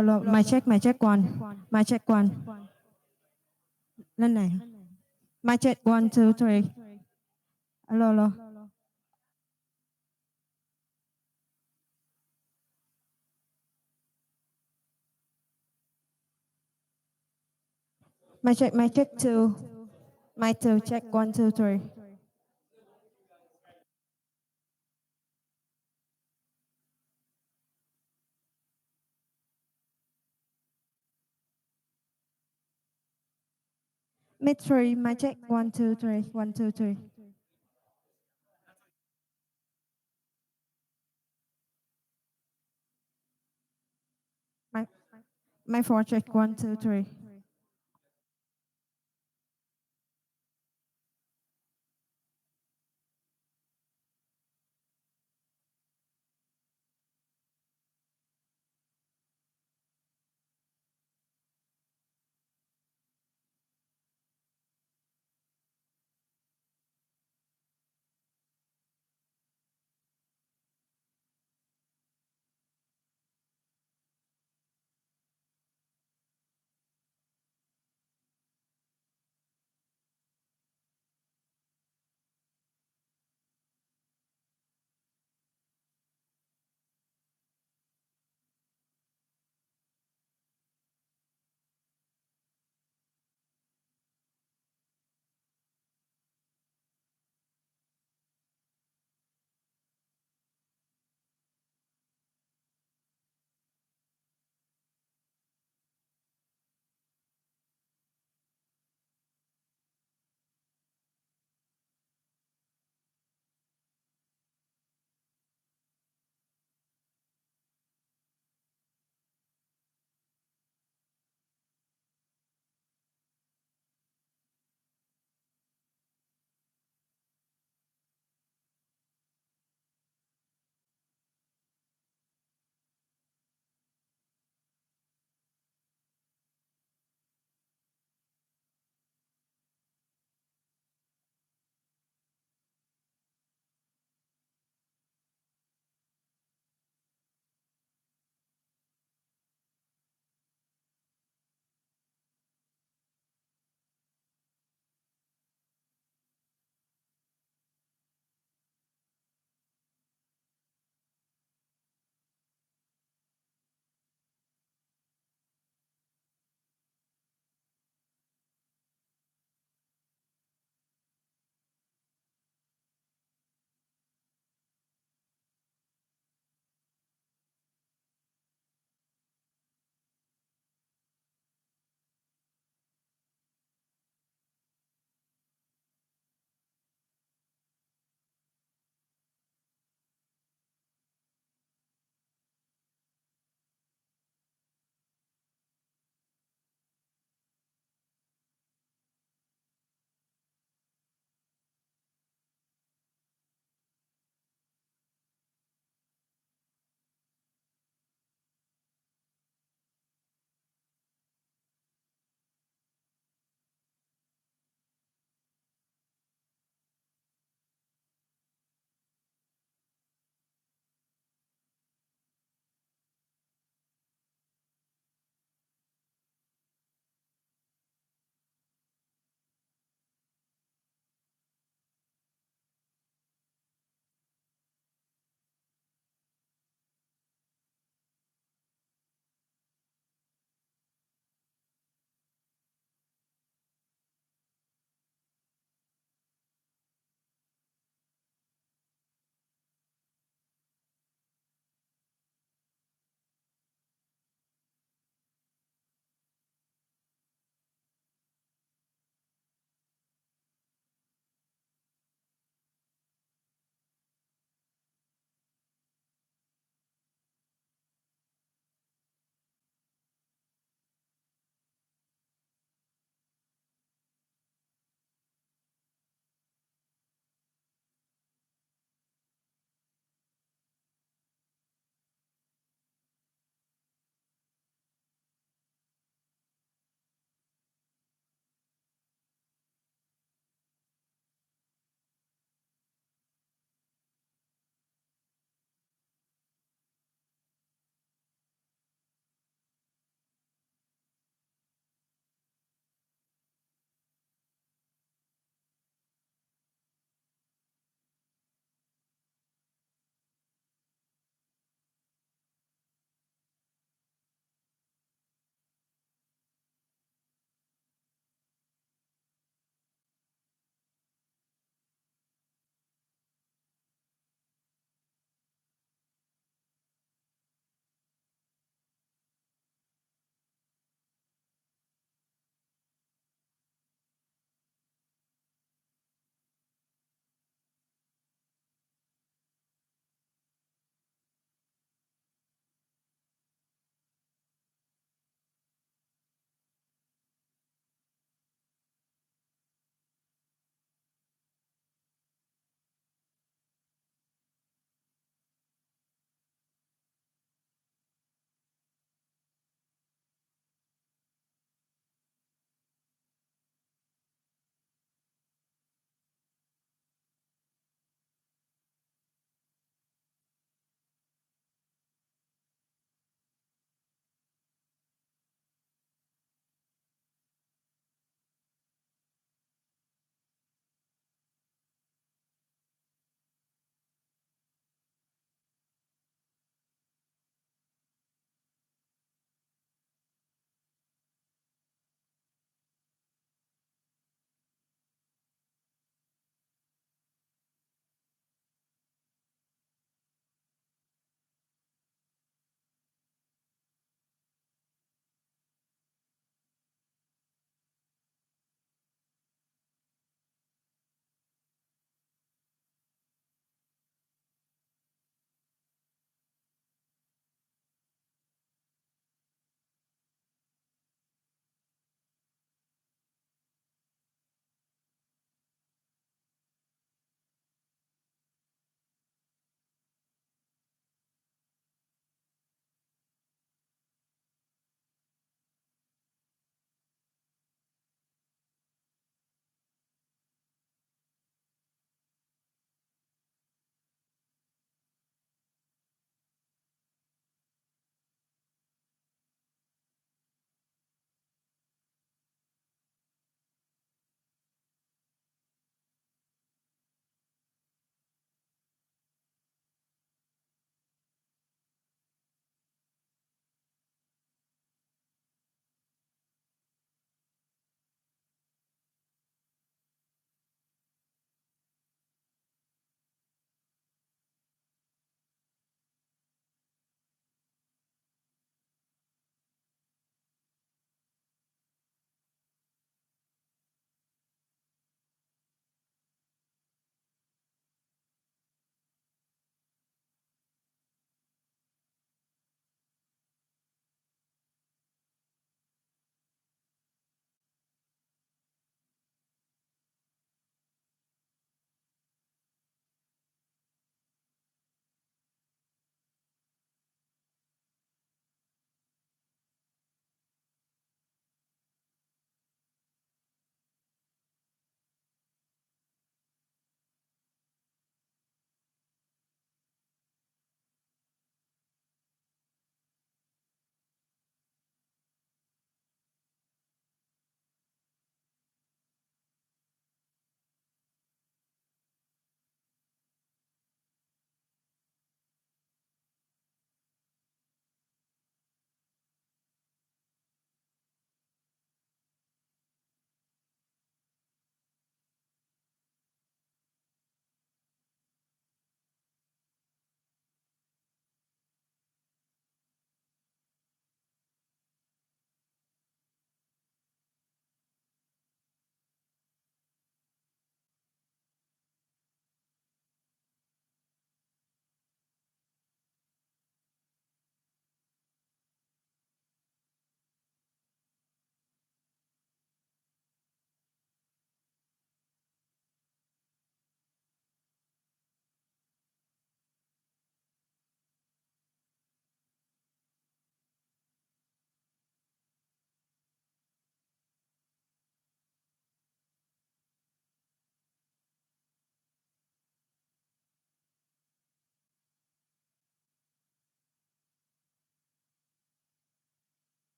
alo, mic check one, mic check one. Lên này. Mic check one, two, three. Alo, alo. Mic check two. Mic two, check one, two, three. Mic three, mic check one, two, three, one, two, three. Mic four, check one, two, three.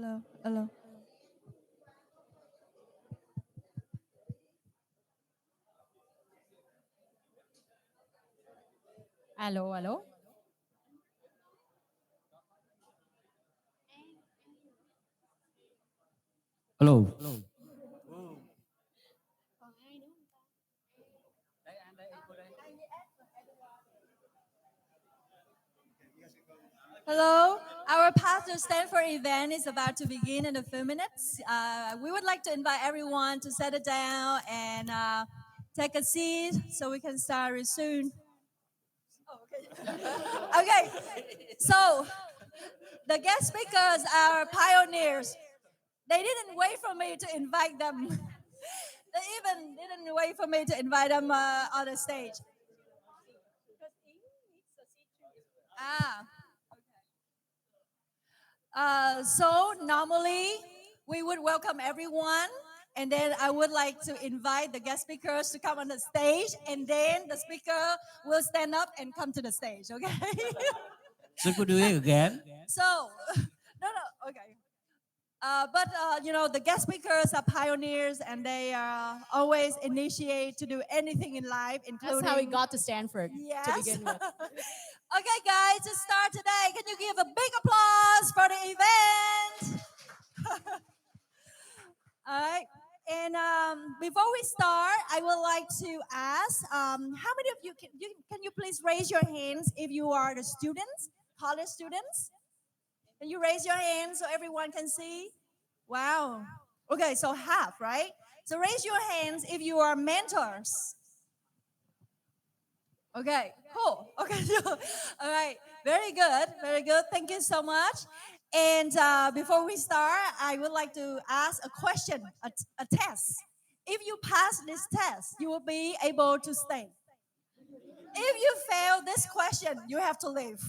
Hello, hello. Alo, alo. Hello. Hello. Our path to Stanford event is about to begin in a few minutes. We would like to invite everyone to settle down and take a seat so we can start soon. Okay. So the guest speakers are pioneers. They didn't wait for me to invite them. They even didn't wait for me to invite them on the stage. Ah. So normally we would welcome everyone, and then I would like to invite the guest speakers to come on the stage, and then the speaker will stand up and come to the stage. Okay. So could do it again? So, no, okay. But the guest speakers are pioneers, and they always initiate to do anything in life, including. That's how we got to Stanford Yes. to begin with. Okay, guys, to start today, can you give a big applause for the event? All right. And before we start, I would like to ask, how many of you can you please raise your hands if you are the students, college students? Can you raise your hands so everyone can see? Wow. Okay, so half, right? So raise your hands if you are mentors. Okay, cool. Okay, all right, very good, very good. Thank you so much. And before we start, I would like to ask a question, a test. If you pass this test, you will be able to stay. If you fail this question, you have to leave.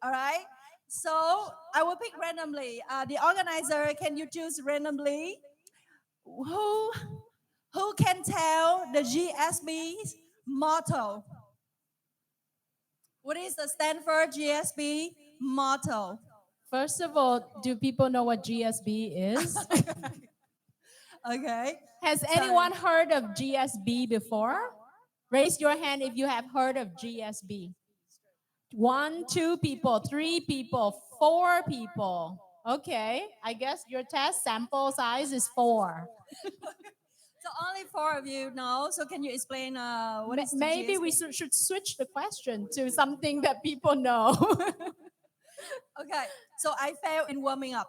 All right. So I will pick randomly. The organizer, can you choose randomly? Who who can tell the GSB's motto? What is the Stanford GSB motto? First of all, do people know what GSB is? Okay. Has anyone heard of GSB before? Raise your hand if you have heard of GSB. 1, 2 people, 3 people, 4 people. Okay, I guess your test sample size is 4. So only 4 of you know. So can you explain what is the Maybe GSB? we should switch the question to something that people know. Okay. So I failed in warming up.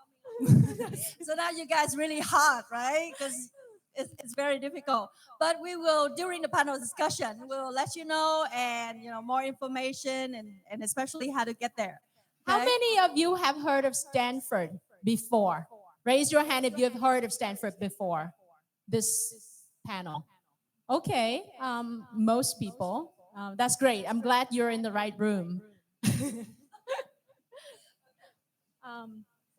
So now you guys really hard, right? Because it's very difficult. But we will, during the panel discussion, we'll let you know and more information and especially how to get there. How Okay? many of you have heard of Stanford before? Raise your hand if you have heard of Stanford before this panel. Okay, most people. That's great. I'm glad you're in the right room. So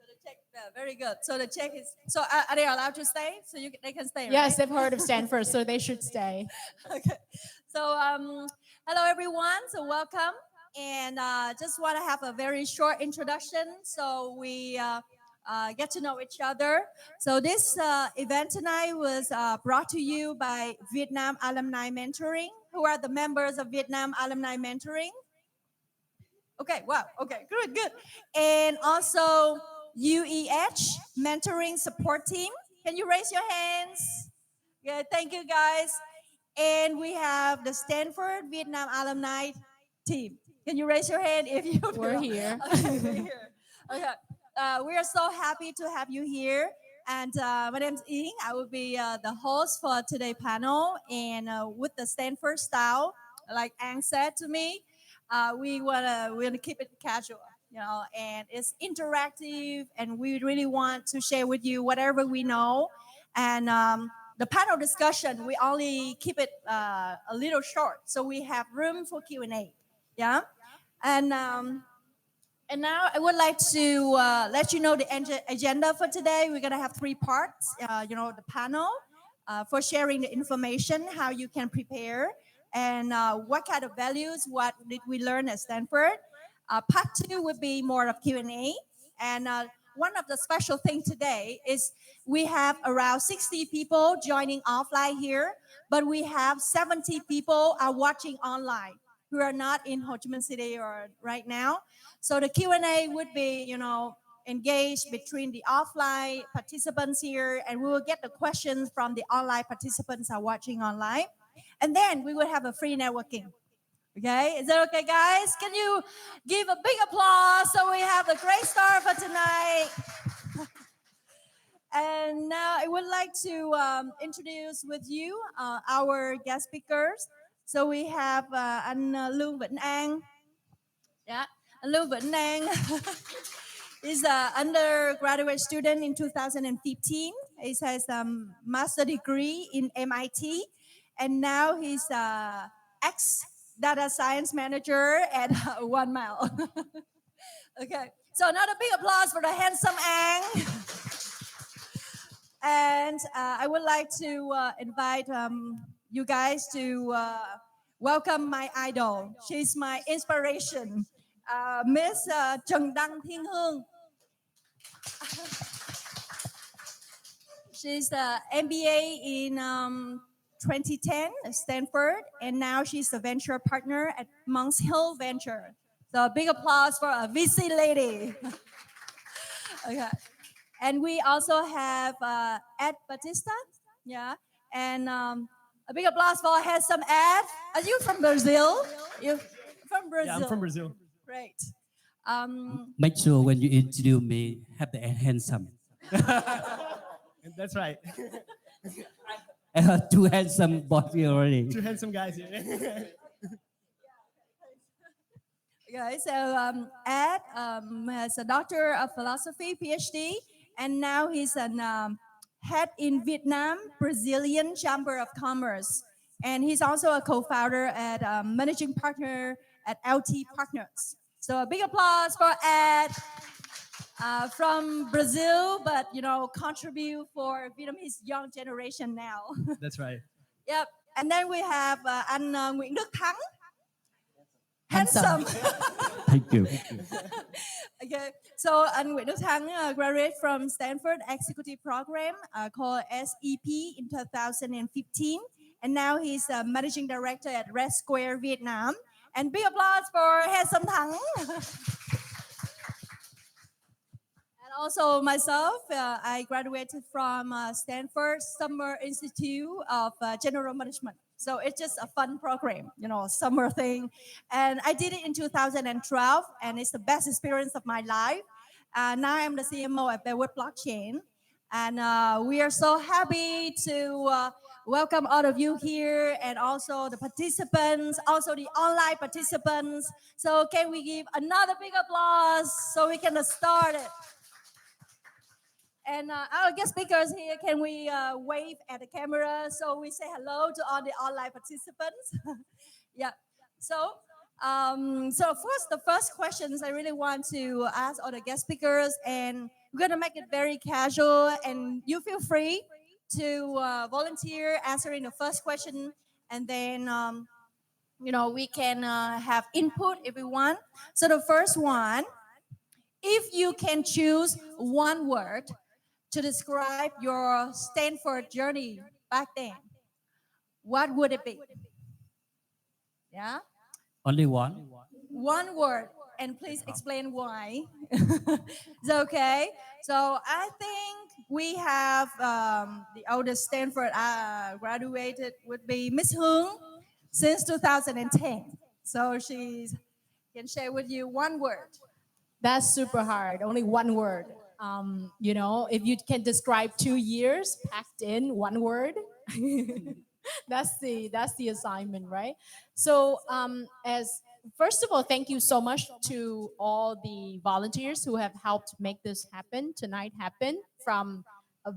the check, very good. So the check is, so are they allowed to stay? So they can stay, Yes, right? they've heard of Stanford, so they should stay. Okay. So hello everyone. So welcome, and just want to have a very short introduction so we get to know each other. So this event tonight was brought to you by Vietnam Alumni Mentoring, who are the members of Vietnam Alumni Mentoring. Okay, wow. Okay, good, good. And also UEH Mentoring Support Team. Can you raise your hands? Yeah, thank you guys. And we have the Stanford Vietnam Alumni Team. Can you raise your hand if you We're here. Okay, we're here. Okay. We are so happy to have you here. And my name's Ying. I will be the host for today's panel. And with the Stanford style, like Ang said to me, we're gonna keep it casual, and it's interactive, and we really want to share with you whatever we know. And the panel discussion, we only keep it a little short, so we have room for Q&A. Yeah, and now I would like to let you know the agenda for today. We're gonna have 3 parts. The panel for sharing the information, how you can prepare, and what kind of values, what did we learn at Stanford. Part 2 would be more of Q&A, and one of the special things today is we have around 60 people joining offline here, but we have 70 people are watching online who are not in Ho Chi Minh City or right now. So the Q&A would be, engaged between the offline participants here, and we will get the questions from the online participants are watching online. And then we will have a free networking. Okay, is that okay, guys? Can you give a big applause so we have a great start for tonight? And now I would like to introduce with you our guest speakers. So we have anh Lương Vĩnh An. Yeah, anh Lương Vĩnh An is an undergraduate student in 2015. He has a master degree in MIT, and now he's ex-data science manager at 1 Mile. Okay, so another big applause for the handsome Ang. And I would like to invite you guys to welcome my idol. She's my inspiration, Miss Trần Đăng Thiên Hương. She's an MBA in 2010 at Stanford, and now she's a venture partner at Monk's Hill Venture. So a big applause for a VC lady. Okay. And we also have Ed Batista, yeah, and a big applause for handsome Ed. Are you from Brazil? You from Brazil? Yeah, I'm from Brazil. Great. Make sure when you introduce me, have the handsome. That's right. I have two handsome boys here already. Two handsome guys here. Okay, so Ed has a Doctor of Philosophy, Ph.D., and now he's an head in Vietnam, Brazilian Chamber of Commerce. And he's also a co-founder and managing partner at LT Partners. So a big applause for Ed from Brazil, but contribute for Vietnamese young generation now. That's right. Yep. And then we have anh Nguyễn Đức Thắng. Handsome. Thank you. Okay, so anh Nguyễn Đức Thắng graduated from Stanford Executive Program called SEP in 2015, and now he's managing director at Red Square Vietnam. And big applause for handsome Thắng. And also myself, I graduated from Stanford Summer Institute of General Management. So it's just a fun program, summer thing. And I did it in 2012, and it's the best experience of my life. Now I'm the CMO at Buổi Blockchain. And we are so happy to welcome all of you here, and also the participants, also the online participants. So can we give another big applause so we can start it? And our guest speakers here, can we wave at the camera so we say hello to all the online participants? Yeah. So, the first questions I really want to ask all the guest speakers, and we're gonna make it very casual, and you feel free to volunteer answering the first question, and then we can have input if we want. So the first one, if you can choose one word to describe your Stanford journey back then, what would it be? Yeah? Only one? One word, and please explain why. Is that okay? So I think we have the oldest Stanford graduated would be Miss Hương since 2010. So she can share with you one word. That's super hard. Only one word. If you can describe 2 years packed in one word, that's the assignment, right? So as first of all, thank you so much to all the volunteers who have helped make this tonight happen, from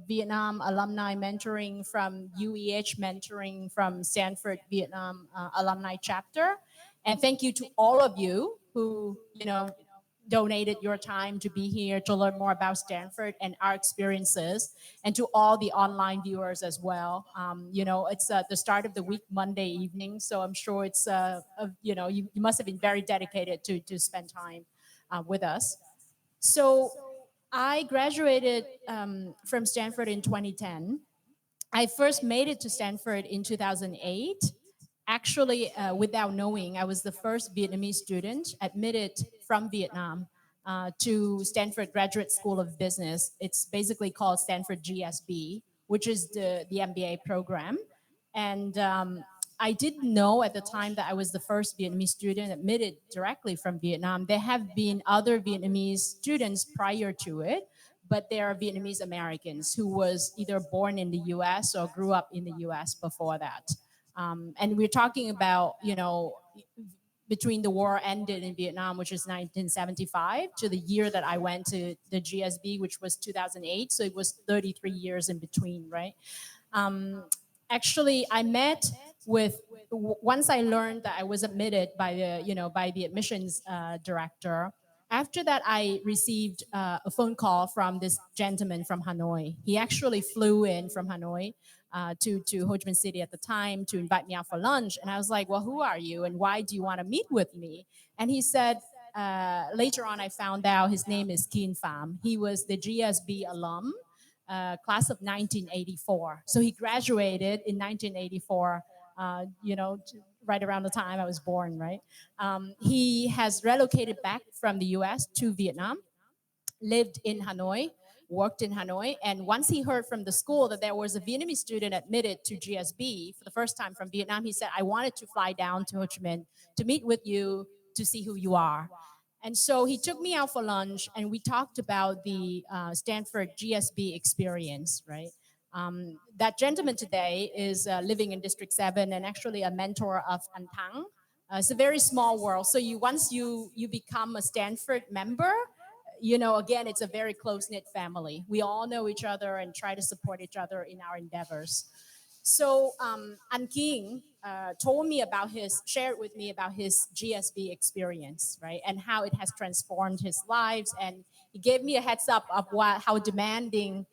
Vietnam Alumni Mentoring, from UEH Mentoring, from Stanford Vietnam Alumni Chapter. And thank you to all of you who, donated your time to be here to learn more about Stanford and our experiences, and to all the online viewers as well. It's the start of the week, Monday evening, so I'm sure it's you must have been very dedicated to spend time with us. So I graduated from Stanford in 2010. I first made it to Stanford in 2008. Actually, without knowing, I was the first Vietnamese student admitted from Vietnam to Stanford Graduate School of Business. It's basically called Stanford GSB, which is the MBA program. And I didn't know at the time that I was the first Vietnamese student admitted directly from Vietnam. There have been other Vietnamese students prior to it, but they are Vietnamese Americans who was either born in the U.S. or grew up in the U.S. before that. And we're talking about, between the war ended in Vietnam, which is 1975, to the year that I went to the GSB, which was 2008. So it was 33 years in between, right? Actually, I met with, once I learned that I was admitted by the admissions director. After that, I received a phone call from this gentleman from Hanoi. He actually flew in from Hanoi to Ho Chi Minh City at the time to invite me out for lunch. And I was like, well, who are you and why do you want to meet with me? And he said, later on, I found out his name is Kien Pham. He was the GSB alum, class of 1984. So he graduated in 1984, right around the time I was born, right? He has relocated back from the US to Vietnam, lived in Hanoi, worked in Hanoi, and once he heard from the school that there was a Vietnamese student admitted to GSB for the first time from Vietnam, he said, I wanted to fly down to Ho Chi Minh to meet with you to see who you are. And so he took me out for lunch and we talked about the Stanford GSB experience, right? That gentleman today is living in District 7 and actually a mentor of Antang. It's a very small world. So once you become a Stanford member, again, it's a very close-knit family. We all know each other and try to support each other in our endeavors. So An King shared with me about his GSB experience, right? And how it has transformed his lives. And he gave me a heads up of how demanding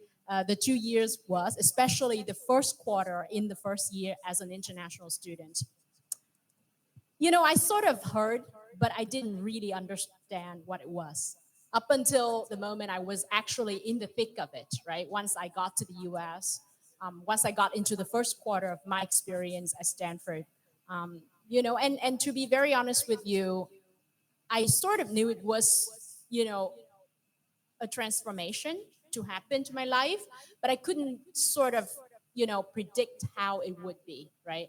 the 2 years was, especially the first quarter in the first year as an international student. I sort of heard, but I didn't really understand what it was up until the moment I was actually in the thick of it, right? Once I got to the US, once I got into the first quarter of my experience at Stanford, and to be very honest with you, I sort of knew it was, a transformation to happen to my life, but I couldn't sort of, predict how it would be, right?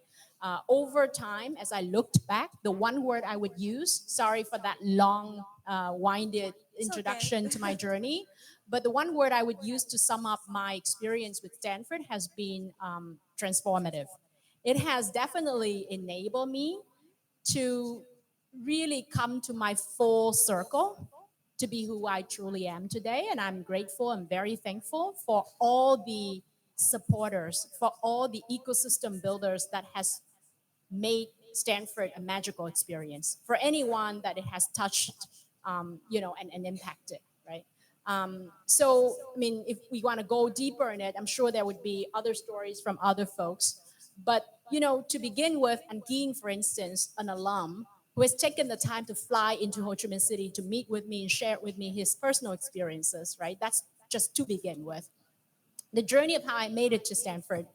Over time, as I looked back, the one word I would use, sorry for that long, winded introduction to my journey, but the one word I would use to sum up my experience with Stanford has been transformative. It has definitely enabled me to really come to my full circle to be who I truly am today. And I'm grateful and very thankful for all the supporters, for all the ecosystem builders that has made Stanford a magical experience, for anyone that it has touched, and impacted, right? So, I mean, if we want to go deeper in it, I'm sure there would be other stories from other folks. But, to begin with, Angin, for instance, an alum who has taken the time to fly into Ho Chi Minh City to meet with me and share with me his personal experiences, right? That's just to begin with. The journey of how I made it to Stanford.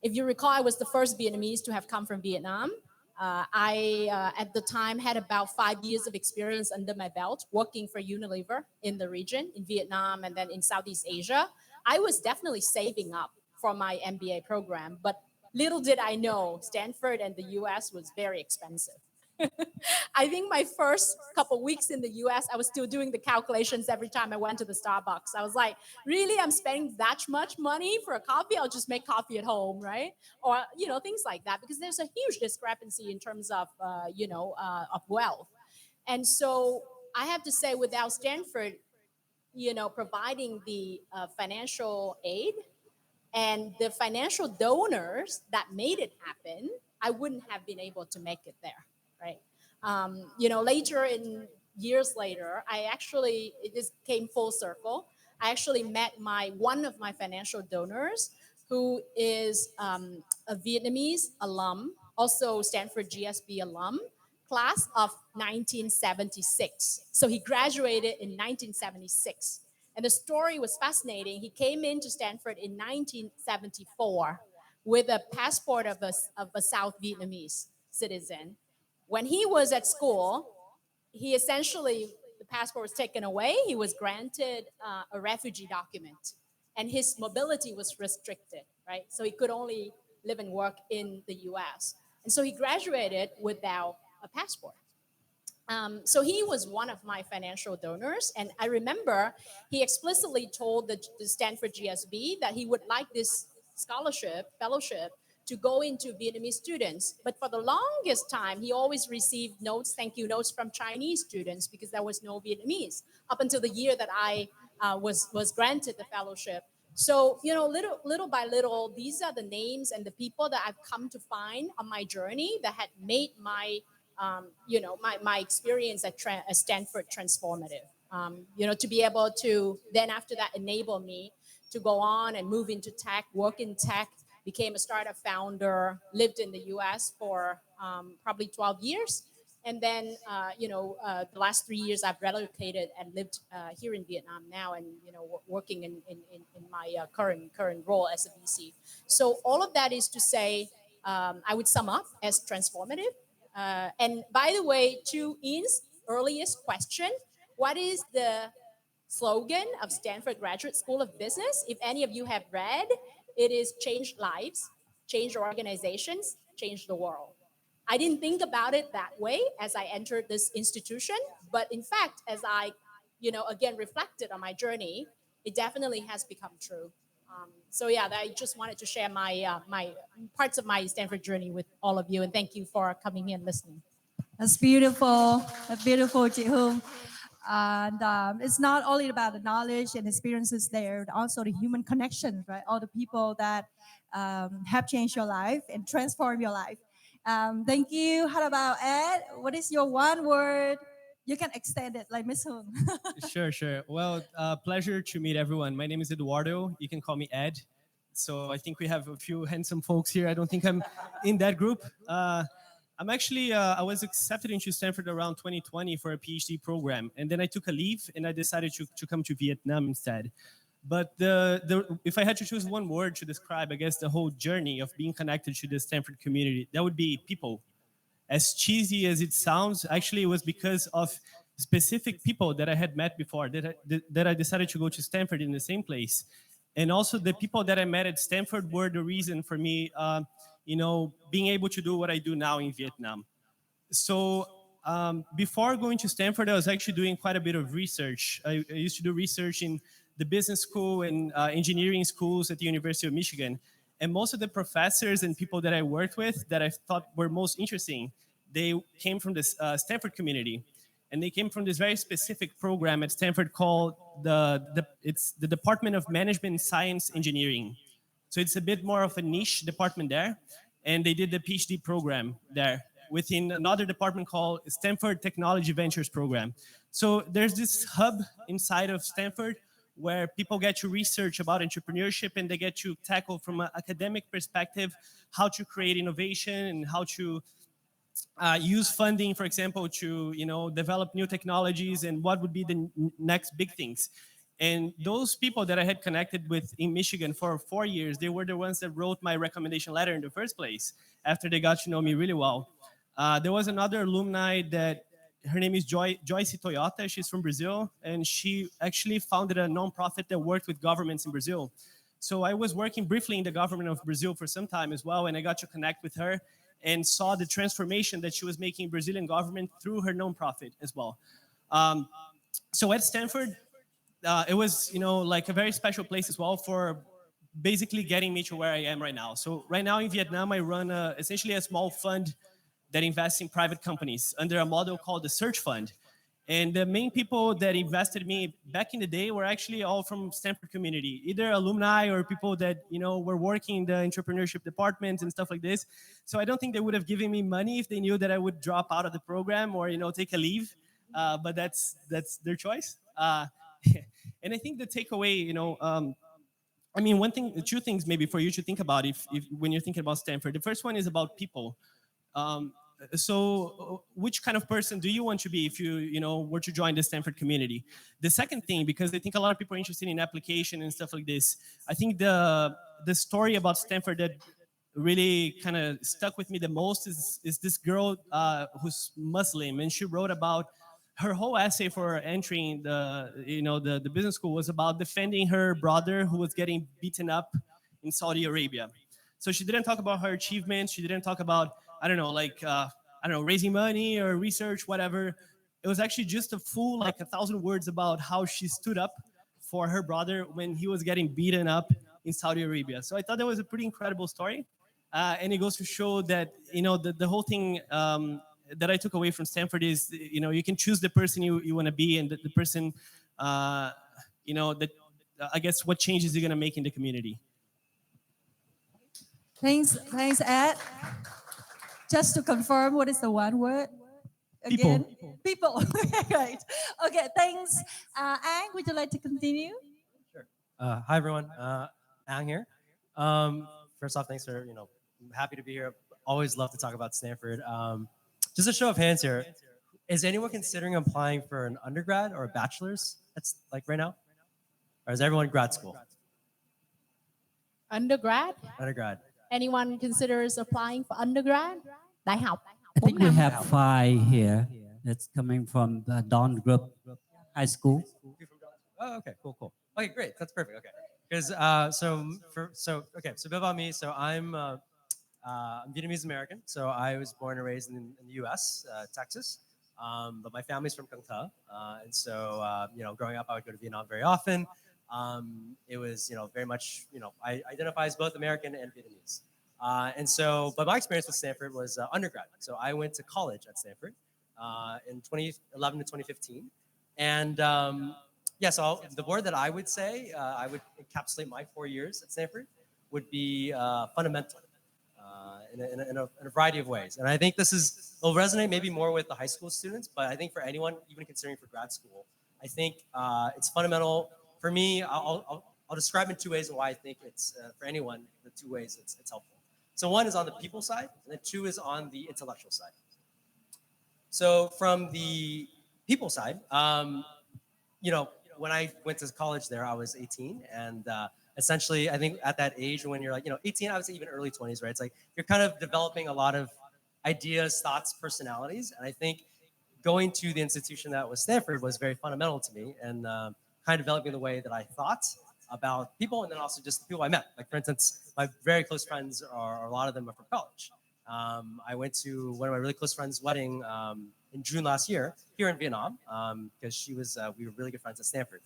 If you recall, I was the first Vietnamese to have come from Vietnam. I, at the time, had about 5 years of experience under my belt working for Unilever in the region, in Vietnam, and then in Southeast Asia. I was definitely saving up for my MBA program, but little did I know Stanford and the US was very expensive. I think my first couple weeks in the US, I was still doing the calculations every time I went to the Starbucks. I was like, really, I'm spending that much money for a coffee? I'll just make coffee at home, right? Or, things like that, because there's a huge discrepancy in terms of, of wealth. And so I have to say, without Stanford, providing the financial aid and the financial donors that made it happen, I wouldn't have been able to make it there, right? Later in years later, it just came full circle. I actually met one of my financial donors, who is a Vietnamese alum, also Stanford GSB alum, class of 1976. So he graduated in 1976. And the story was fascinating. He came into Stanford in 1974 with a passport of a South Vietnamese citizen. When he was at school, he essentially, the passport was taken away. He was granted a refugee document, and his mobility was restricted, right? So he could only live and work in the US. And so he graduated without a passport. So he was one of my financial donors. And I remember he explicitly told the Stanford GSB that he would like this fellowship, to go into Vietnamese students. But for the longest time, he always received notes, thank you notes from Chinese students because there was no Vietnamese up until the year that I was granted the fellowship. So, little by little, these are the names and the people that I've come to find on my journey that had made my my experience at Stanford transformative. To be able to then after that enable me to go on and move into tech, work in tech, became a startup founder, lived in the US for probably 12 years. And then, the last 3 years I've relocated and lived here in Vietnam now and, working in my current role as a VC. So all of that is to say, I would sum up as transformative. And by the way, to Ian's earliest question, what is the slogan of Stanford Graduate School of Business? If any of you have read, it is change lives, change organizations, change the world. I didn't think about it that way as I entered this institution, but in fact, as I, again reflected on my journey, it definitely has become true. So yeah, I just wanted to share my my parts of my Stanford journey with all of you, and thank you for coming here and listening. That's beautiful. That's beautiful, Chị Hương. And it's not only about the knowledge and experiences there, but also the human connections, right? All the people that have changed your life and transformed your life. Thank you. How about Ed? What is your one word? You can extend it like Miss Hương. Sure. Well, pleasure to meet everyone. My name is Eduardo. You can call me Ed. So I think we have a few handsome folks here. I don't think I'm in that group. I'm actually, I was accepted into Stanford around 2020 for a PhD program. And then I took a leave and I decided to come to Vietnam instead. But if I had to choose one word to describe, I guess, the whole journey of being connected to the Stanford community, that would be people. As cheesy as it sounds, actually it was because of specific people that I had met before that I decided to go to Stanford in the same place. And also the people that I met at Stanford were the reason for me, being able to do what I do now in Vietnam. So before going to Stanford, I was actually doing quite a bit of research. I used to do research in the business school and engineering schools at the University of Michigan. And most of the professors and people that I worked with that I thought were most interesting, they came from this Stanford community. And they came from this very specific program at Stanford called it's the Department of Management Science Engineering. So it's a bit more of a niche department there. And they did the PhD program there within another department called Stanford Technology Ventures Program. So there's this hub inside of Stanford where people get to research about entrepreneurship and they get to tackle from an academic perspective how to create innovation and how to use funding, for example, to develop new technologies and what would be the next big things. And those people that I had connected with in Michigan for 4 years, they were the ones that wrote my recommendation letter in the first place after they got to know me really well. There was another alumni that her name is Joyce Toyota. She's from Brazil, and she actually founded a nonprofit that worked with governments in Brazil. So I was working briefly in the government of Brazil for some time as well, and I got to connect with her and saw the transformation that she was making in Brazilian government through her nonprofit as well. So at Stanford, it was, like a very special place as well for basically getting me to where I am right now. So right now in Vietnam, I run essentially a small fund that invests in private companies under a model called the Search Fund. And the main people that invested me back in the day were actually all from Stanford community, either alumni or people that, were working in the entrepreneurship department and stuff like this. So I don't think they would have given me money if they knew that I would drop out of the program or, take a leave. But that's their choice. And I think the takeaway, two things maybe for you to think about if when you're thinking about Stanford. The first one is about people. which kind of person do you want to be if you were to join the Stanford community? The second thing, because I think a lot of people are interested in application and stuff like this, I think the story about Stanford that really kind of stuck with me the most is this girl who's Muslim, and she wrote about her whole essay for entering the business school was about defending her brother who was getting beaten up in Saudi Arabia. So she didn't talk about her achievements. She didn't talk about, raising money or research, whatever. It was actually just a full, 1,000 words about how she stood up for her brother when he was getting beaten up in Saudi Arabia. So I thought that was a pretty incredible story. And it goes to show that, the whole thing that I took away from Stanford is, you can choose the person you want to be, and the person, I guess what changes you're going to make in the community. Thanks, Ed. Just to confirm, what is the one word? Again? People. Right. Okay, thanks. Ang, would you like to continue? Sure. Hi, everyone. Ang here. First off, thanks for, I'm happy to be here. Always love to talk about Stanford. Just a show of hands here. Is anyone considering applying for an undergrad or a bachelor's? That's like right now? Or is everyone grad school? Undergrad? Undergrad. Anyone considers applying for undergrad? Đại học. I think we have 5 here. That's coming from the Dawn Group High School. Oh, okay, cool. Okay, great. That's perfect. Okay, because so a bit about me. So I'm Vietnamese American. So I was born and raised in the U.S., Texas. But my family's from Cần Thơ, and so growing up, I would go to Vietnam very often. It was very much I identify as both American and Vietnamese. But my experience with Stanford was undergrad. So I went to college at Stanford in 2011 to 2015. And so the word that I would say, I would encapsulate my 4 years at Stanford would be fundamental in a variety of ways. And I think will resonate maybe more with the high school students, but I think for anyone, even considering for grad school, I think it's fundamental. For me, I'll describe in 2 ways why I think it's, for anyone, the 2 ways it's helpful. So 1 is on the people side, and then 2 is on the intellectual side. So from the people side, when I went to college there, I was 18, and essentially, I think at that age when you're 18, I would say even early 20s, right? It's like you're kind of developing a lot of ideas, thoughts, personalities, and I think going to the institution that was Stanford was very fundamental to me, and kind of developing the way that I thought about people, and then also just the people I met. Like, for instance, my very close friends, a lot of them are from college. I went to one of my really close friends' wedding in June last year here in Vietnam, because we were really good friends at Stanford.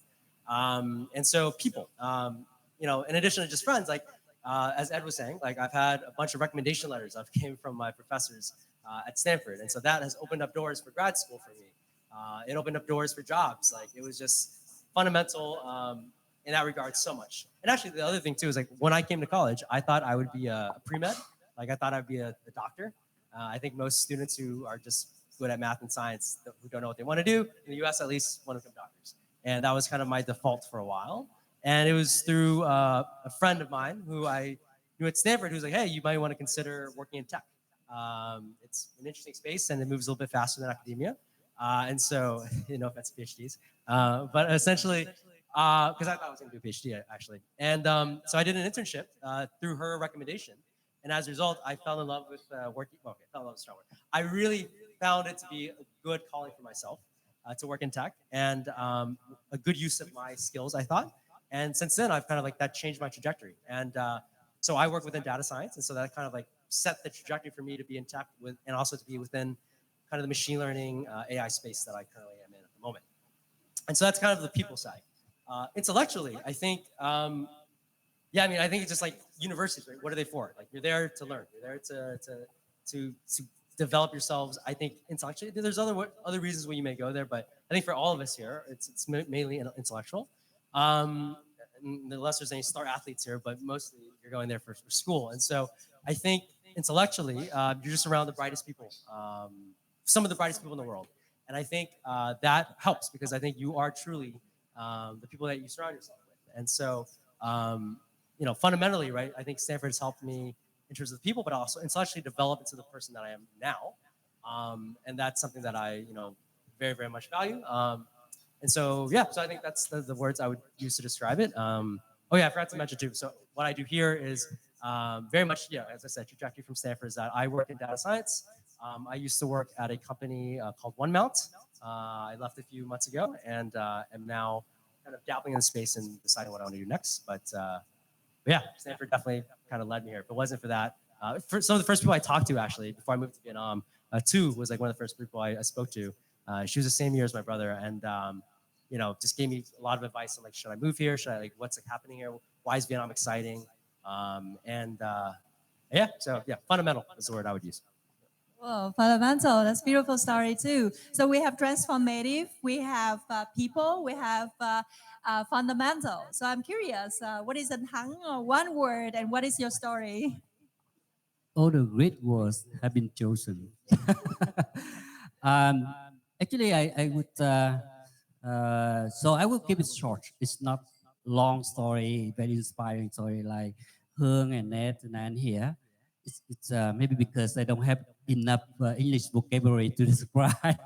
And so people, in addition to just friends, as Ed was saying, I've had a bunch of recommendation letters that came from my professors at Stanford. And so that has opened up doors for grad school for me. It opened up doors for jobs. It was just fundamental in that regard so much. And actually, the other thing too is when I came to college, I thought I would be a pre-med. I thought I'd be a doctor. I think most students who are just good at math and science, who don't know what they want to do, in the US at least, want to become doctors. And that was kind of my default for a while. And it was through a friend of mine who I knew at Stanford, who's like, hey, you might want to consider working in tech. It's an interesting space, and it moves a little bit faster than academia. And so, if that's PhDs. But essentially, because I thought I was going to do a PhD, actually. And so I did an internship through her recommendation. And as a result, I fell in love with working. Okay, fell in love with strong word. I really found it to be a good calling for myself to work in tech, and a good use of my skills, I thought. And since then, I've kind of that changed my trajectory. And so I work within data science, and so that kind of set the trajectory for me to be in tech and also to be within kind of the machine learning AI space that I currently am in at the moment. And so that's kind of the people side. Intellectually, I think, I think it's just universities, right? What are they for? You're there to learn. You're there to develop yourselves. I think intellectually, there's other reasons why you may go there, but I think for all of us here, it's mainly intellectual. Unless there's any star athletes here, but mostly you're going there for school. And so I think intellectually, you're just around the brightest people, some of the brightest people in the world. And I think that helps, because I think you are truly the people that you surround yourself with. And so, fundamentally, right, I think Stanford has helped me in terms of the people, but also intellectually develop into the person that I am now. And that's something that I, very, very much value. And so, yeah, so I think that's the words I would use to describe it. Oh yeah, I forgot to mention too. So what I do here is very much, as I said, trajectory from Stanford is that I work in data science. I used to work at a company called OneMount. I left a few months ago and am now kind of dabbling in the space and deciding what I want to do next. But yeah, Stanford definitely kind of led me here. If it wasn't for that, for some of the first people I talked to actually before I moved to Vietnam, Tu was like one of the first people I spoke to. She was the same year as my brother, and just gave me a lot of advice on like, should I move here? Should I like, what's like happening here? Why is Vietnam exciting? Yeah, so yeah, fundamental is the word I would use. Well, fundamental. That's a beautiful story too. So we have transformative, we have people, we have fundamental. So I'm curious, what is Anh Thắng, one word, and what is your story? All the great words have been chosen. um, Actually, I would. So I will keep it short. It's not long story, very inspiring story like Hương and Ned and Anne here. It's maybe because I don't have enough English vocabulary to describe.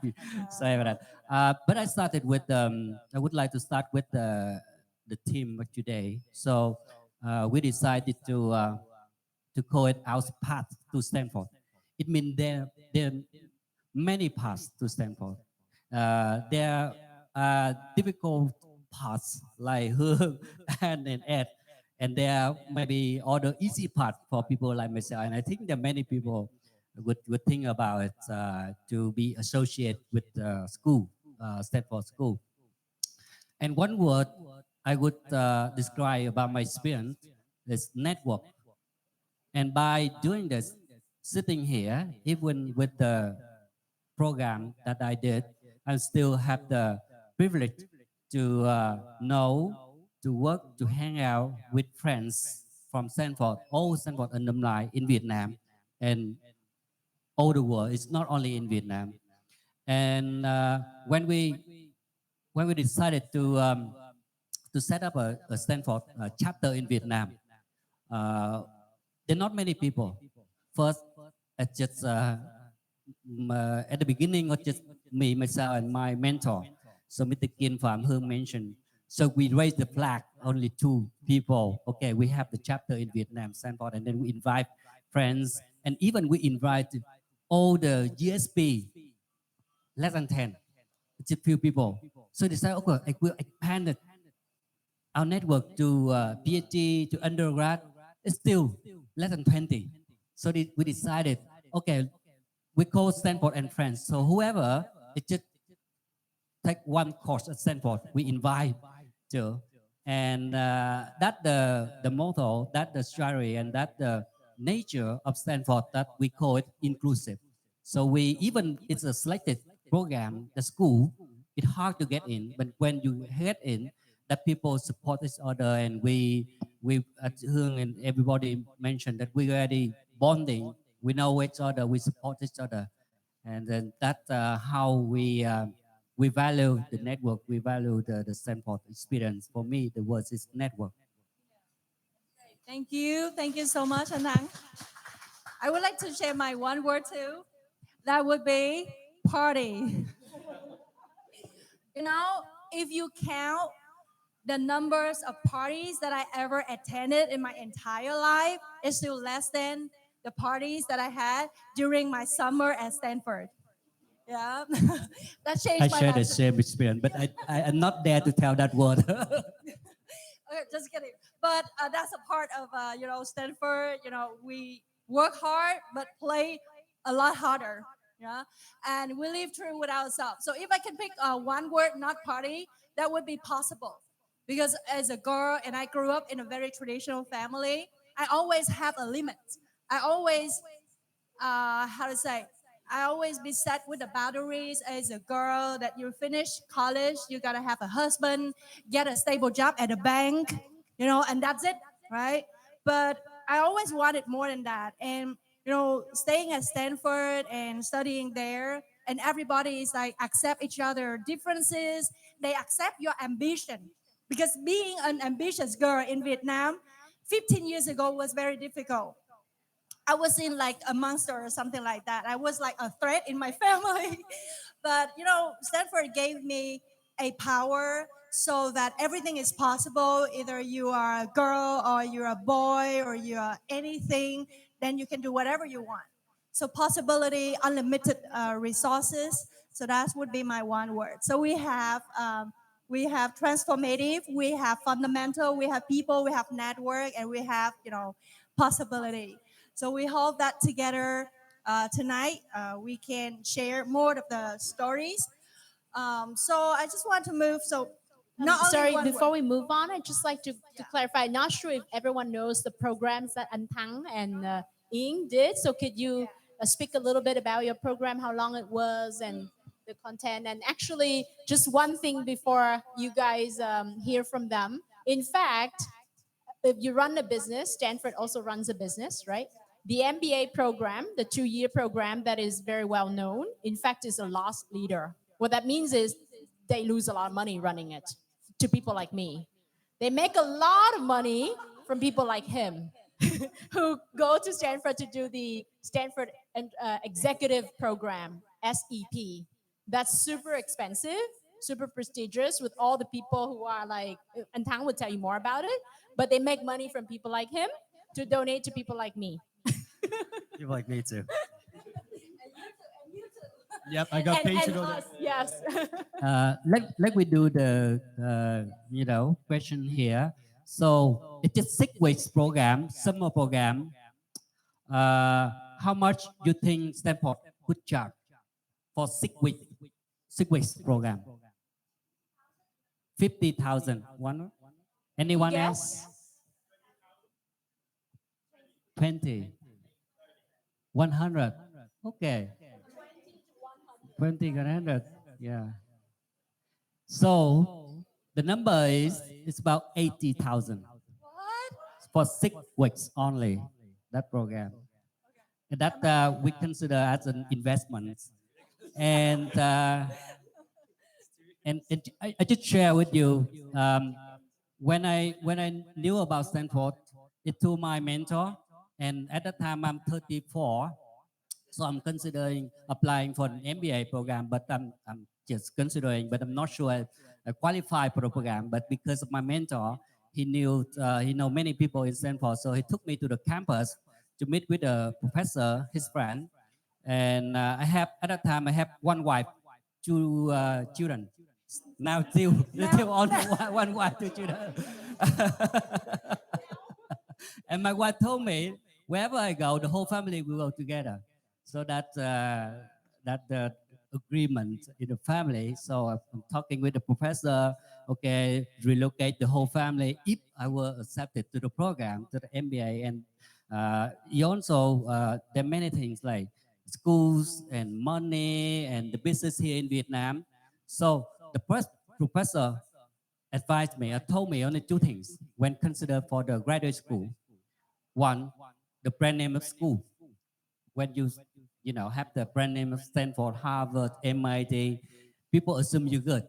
Sorry about that. But I started with. I would like to start with the theme of today. So we decided to call it our path to Stanford. It means there are many paths to Stanford. There are difficult parts like Hương and Ed, and there may be other easy part for people like myself. And I think that many people would think about it to be associated with school, Stanford School. And one word I would describe about my experience is network. And by doing this, sitting here, even with the program that I did, I still have the privilege to know, to work, to hang out with friends from Stanford, all Stanford alumni in Vietnam and all the world. It's not only in Vietnam. And when we decided to set up a Stanford chapter in Vietnam, there are not many people. First, it's just at the beginning, was just me, myself, and my mentor. So Mr. Kim Pham Hương mentioned. So we raised the flag, only 2 people. Okay, we have the chapter in Vietnam, Stanford, and then we invite friends, and even we invite all the GSP, less than 10, just few people. So they said, okay, I will expand our network to Ph.D, to undergrad. It's still less than 20. So we decided, okay, we call Stanford and friends. So whoever, it just take one course at Stanford, we invite to. And that the motto, that the strategy, and that the nature of Stanford, that we call it inclusive. So we even, it's a selected program, the school, it's hard to get in, but when you get in, that people support each other, and we Hương and everybody mentioned that we already bonding, we know each other, we support each other, and then that's how we value the network, we value the Stanford experience. For me, the word is network. Thank you so much, Anh Thắng. I would like to share my one word too. That would be party. If you count the numbers of parties that I ever attended in my entire life, it's still less than the parties that I had during my summer at Stanford. Yeah, that changed I my share life. the same experience, but I am not there to tell that word. Okay, just kidding. But that's a part of Stanford. We work hard but play a lot harder. Yeah, and we live true with ourselves. So if I can pick one word, not party, that would be possible. Because as a girl, and I grew up in a very traditional family, I always have a limit. I always, I always be set with the boundaries as a girl that you finish college, you gotta have a husband, get a stable job at a bank, and that's it, right? But I always wanted more than that. And, staying at Stanford and studying there, and everybody is like accept each other differences. They accept your ambition. Because being an ambitious girl in Vietnam 15 years ago was very difficult. I was in like a monster or something like that. I was like a threat in my family. But Stanford gave me a power so that everything is possible. Either you are a girl or you're a boy or you are anything, then you can do whatever you want. So possibility, unlimited resources. So that would be my one word. So we have transformative, we have fundamental, we have people, we have network, and we have possibility. So we hope that together tonight we can share more of the stories. So I just want to move. So not only Sorry, one before word. we move on, I'd just like to clarify. Not sure if everyone knows the programs that Anh Thắng and Ying did. So could you speak a little bit about your program, how long it was, and the content? And actually, just one thing before you guys hear from them. In fact, if you run a business, Stanford also runs a business, right? The MBA program, the 2-year program that is very well known, in fact, is a loss leader. What that means is they lose a lot of money running it to people like me. They make a lot of money from people like him who go to Stanford to do the Stanford Executive Program, SEP. That's super expensive, super prestigious with all the people who are like, and Tang would tell you more about it, but they make money from people like him to donate to people like me. People like me too. Yep, I got paid to And go there. us, yes. Let me do the question here. So it's a 6 weeks program, summer program. How much you think Stanford could charge for 6 weeks program? 50,000. One. Anyone else? 20. 100. Okay. 20 to 100. Yeah. So the number is it's about 80,000 for 6 weeks only. That program. And that we consider as an investment. And I just share with you when I knew about Stanford, it to my mentor, and at that time I'm 34, so I'm considering applying for an MBA program, but I'm just considering, but I'm not sure I qualify for the program. But because of my mentor, he know many people in Stanford, so he took me to the campus to meet with a professor, his friend, and I have at that time I have one wife, 2 children. Now still only one wife, 2 children. And my wife told me, wherever I go, the whole family will go together. So that the agreement in the family. So I'm talking with the professor. Okay, relocate the whole family if I were accepted to the program, to the MBA. And he also there are many things like schools and money and the business here in Vietnam. So the professor advised me, told me only 2 things when considered for the graduate school. One, the brand name of school. When you have the brand name of Stanford, Harvard, MIT, people assume you're good.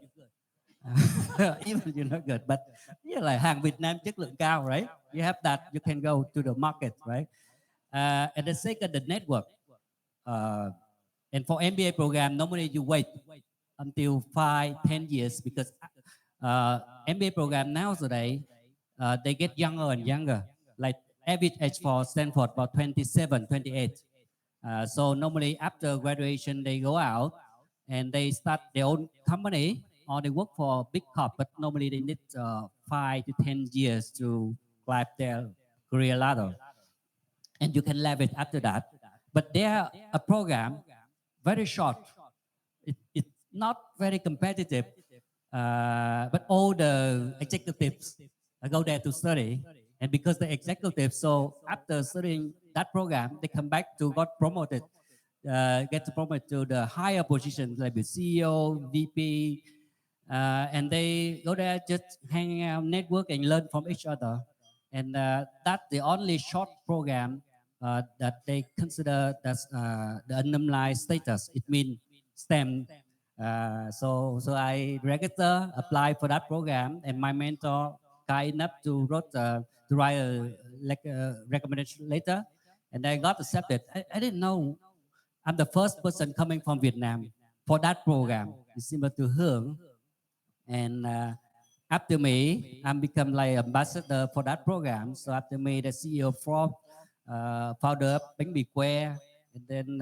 Even you're not good, but you're like hàng Việt Nam chất lượng cao, right? You have that, you can go to the market, right? And the second, the network. And for MBA program, normally you wait until 5-10 years because MBA program nowadays they get younger and younger. Like average age for Stanford about 27, 28. So normally after graduation they go out and they start their own company or they work for a big corp, but normally they need 5 to 10 years to climb their career ladder. And you can leverage after that. But there a program, very short. It's not very competitive, but all the executives go there to study. And because the executives, so after studying that program, they come back to get promoted to the higher positions like the CEO, VP, and they go there just hanging out, networking, learn from each other. And that's the only short program that they consider that's the alumni status. It means STEM. So I register, apply for that program, and my mentor kind enough to write a recommendation letter, and I got accepted. I didn't know I'm the first person coming from Vietnam for that program. It's similar to Hương. And after me, I'm become like ambassador for that program. So after me, the CEO founder of Bánh Mì Que, and then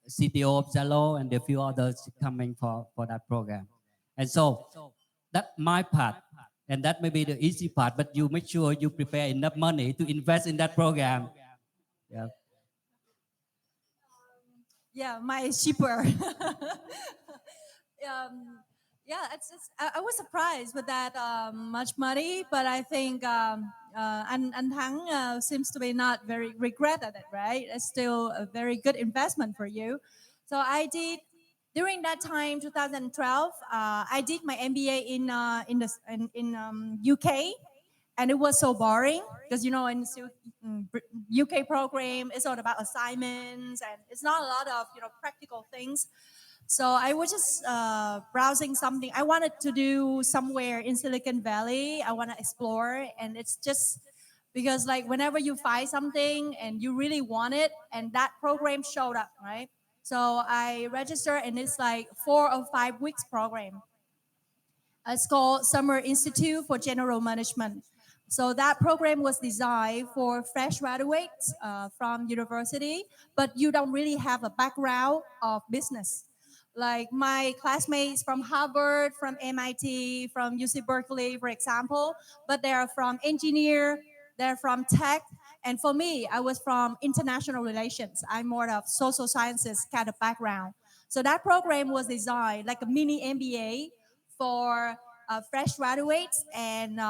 CTO of Zalo, and a few others coming for that program. And so that's my part. And that may be the easy part, but you make sure you prepare enough money to invest in that program. Yeah. Yeah, my is cheaper. Yeah, I was surprised with that much money, but I think and Thắng seems to be not very regret at it, right? It's still a very good investment for you. So I did during that time, 2012. I did my MBA in UK, and it was so boring because in UK program it's all about assignments and it's not a lot of practical things. So I was just browsing something. I wanted to do somewhere in Silicon Valley. I want to explore, and it's just because like whenever you find something and you really want it, and that program showed up, right? So I registered, and it's like 4 or 5 weeks program. It's called Summer Institute for General Management. So that program was designed for fresh graduates from university, but you don't really have a background of business. Like my classmates from Harvard, from MIT, from UC Berkeley, for example, but they are from engineer, they're from tech. And for me, I was from international relations. I'm more of social sciences kind of background. So that program was designed like a mini MBA for fresh graduates, and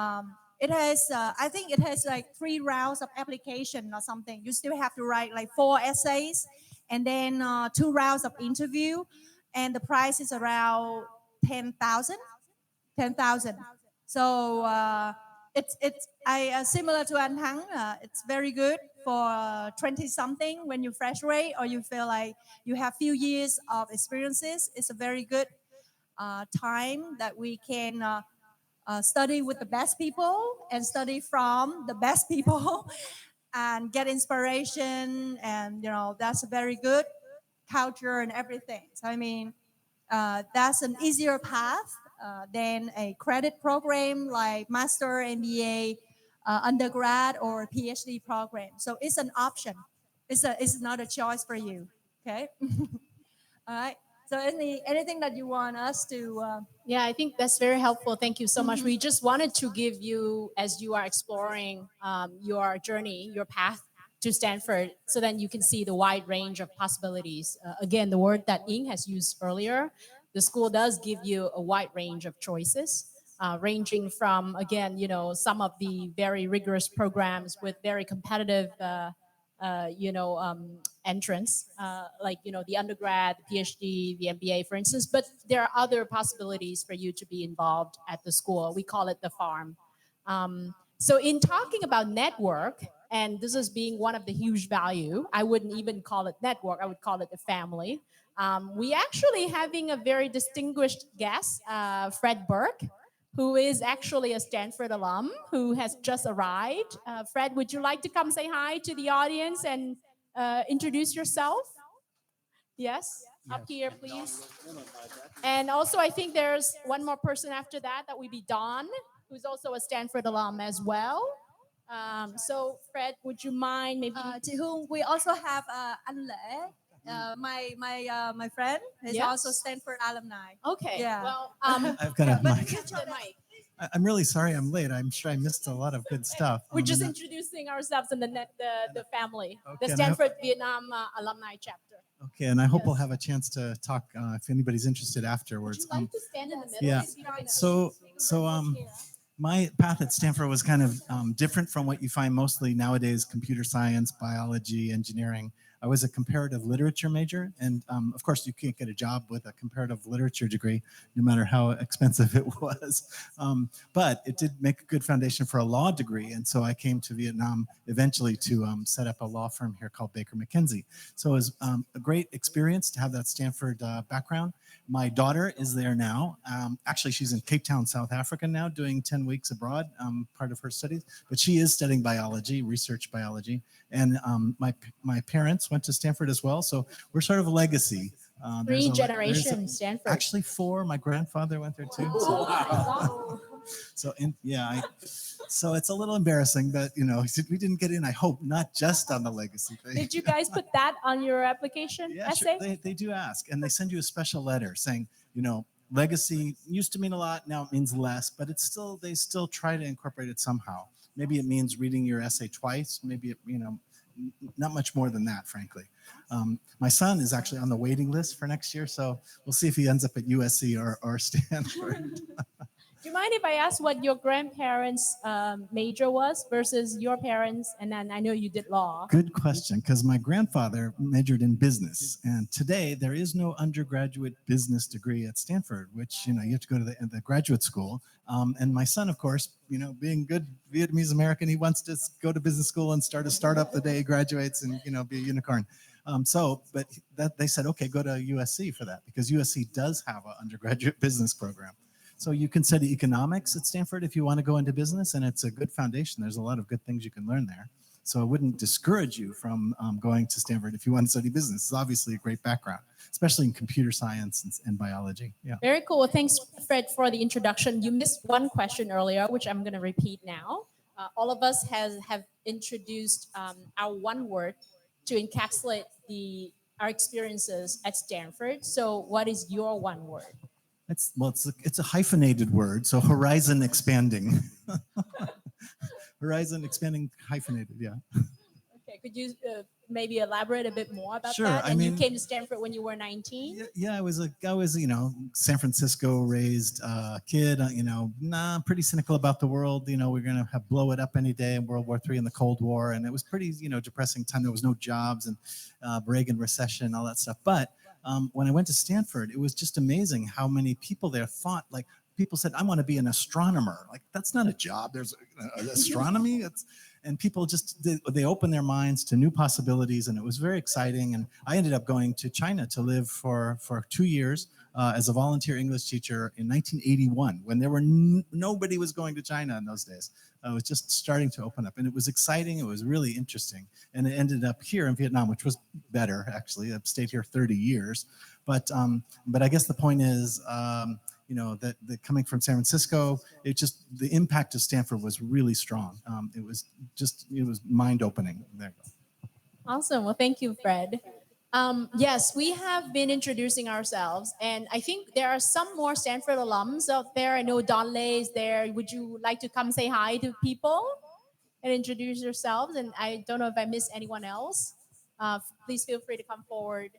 it has I think it has like 3 rounds of application or something. You still have to write like 4 essays, and then 2 rounds of interview, and the price is around 10,000. So it's similar to Anh Thắng. It's very good for 20 something when you fresh graduate or you feel like you have few years of experiences. It's a very good time that we can study with the best people and study from the best people and get inspiration, and that's a very good culture and everything. So I mean, that's an easier path than a credit program like master, MBA, undergrad, or Ph.D. program. So it's an option. It's not a choice for you. Okay. All right. So anything that you want us to? Yeah, I think that's very helpful. Thank you so much. We just wanted to give you, as you are exploring your journey, your path to Stanford, so then you can see the wide range of possibilities. Again, the word that Ying has used earlier, the school does give you a wide range of choices, ranging from, again, some of the very rigorous programs with very competitive entrance, like the undergrad, the PhD, the MBA, for instance. But there are other possibilities for you to be involved at the school. We call it the farm. So in talking about network, and this is being one of the huge value, I wouldn't even call it network. I would call it a family. We actually having a very distinguished guest, Fred Burke, who is actually a Stanford alum who has just arrived. Fred, would you like to come say hi to the audience and introduce yourself? Yes, up here, please. And also, I think there's one more person after that. That would be Don, who's also a Stanford alum as well. So, Fred, would you mind maybe? To whom we also have Anh Lễ. My friend is also Stanford alumni. Okay. Yeah. Well, I've got a mic. the mic. I'm really sorry I'm late. I'm sure I missed a lot of good stuff. We're just introducing ourselves and the family, Okay, the and I hope- Stanford Vietnam alumni chapter. Okay, and I hope Yes. we'll have a chance to talk if anybody's interested Would afterwards. you like to stand in the middle? yeah. If you can- So my path at Stanford was kind of different from what you find mostly nowadays: computer science, biology, engineering. I was a comparative literature major, and of course you can't get a job with a comparative literature degree, no matter how expensive it was. But it did make a good foundation for a law degree, and so I came to Vietnam eventually to set up a law firm here called Baker McKenzie. So it was a great experience to have that Stanford background. My daughter is there now. Actually, she's in Cape Town, South Africa now, doing 10 weeks abroad, part of her studies. But she is studying biology, research biology. And my parents went to Stanford as well. So we're sort of a legacy. Three generations, Stanford. Actually, 4. My grandfather went there too. So so it's a little embarrassing, but we didn't get in. I hope not just on the legacy thing. Did you guys put that on your application essay? Sure. They do ask, and they send you a special letter saying, legacy used to mean a lot, now it means less, but they still try to incorporate it somehow. Maybe it means reading your essay twice. Maybe not much more than that, frankly. My son is actually on the waiting list for next year, so we'll see if he ends up at USC or Stanford. Do you mind if I ask what your grandparents' major was versus your parents? And then I know you did law. Good question, because my grandfather majored in business, and today there is no undergraduate business degree at Stanford, which you have to go to the graduate school. And my son, of course, being good Vietnamese American, he wants to go to business school and start a startup the day he graduates and be a unicorn. But they said, okay, go to USC for that, because USC does have an undergraduate business program. So you can study economics at Stanford if you want to go into business, and it's a good foundation. There's a lot of good things you can learn there. So I wouldn't discourage you from going to Stanford if you want to study business. It's obviously a great background, especially in computer science and biology. Yeah. Very cool. Thanks, Fred, for the introduction. You missed one question earlier, which I'm going to repeat now. All of us have introduced our one word to encapsulate our experiences at Stanford. So what is your one word? It's a hyphenated word, so horizon expanding. Horizon expanding hyphenated, yeah. Okay, could you maybe elaborate a bit more about Sure, that? I And you mean, came to Stanford when you were 19? Yeah, I was San Francisco raised kid, pretty cynical about the world. We're going to blow it up any day in World War III and the Cold War. And it was pretty, depressing time. There was no jobs and Reagan recession, all that stuff. But when I went to Stanford, it was just amazing how many people there thought, people said, I want to be an astronomer. That's not a job. There's astronomy. And people they opened their minds to new possibilities, and it was very exciting. And I ended up going to China to live for 2 years as a volunteer English teacher in 1981, when there were nobody was going to China in those days. It was just starting to open up, and it was exciting. It was really interesting, and it ended up here in Vietnam, which was better actually. I've stayed here 30 years, but I guess the point is. That coming from San Francisco, the impact of Stanford was really strong. It was mind-opening. There you go. Awesome. Well, thank you, Fred. Yes, we have been introducing ourselves, and I think there are some more Stanford alums out there. I know Đạii is there. Would you like to come say hi to people and introduce yourselves? And I don't know if I missed anyone else. Please feel free to come forward.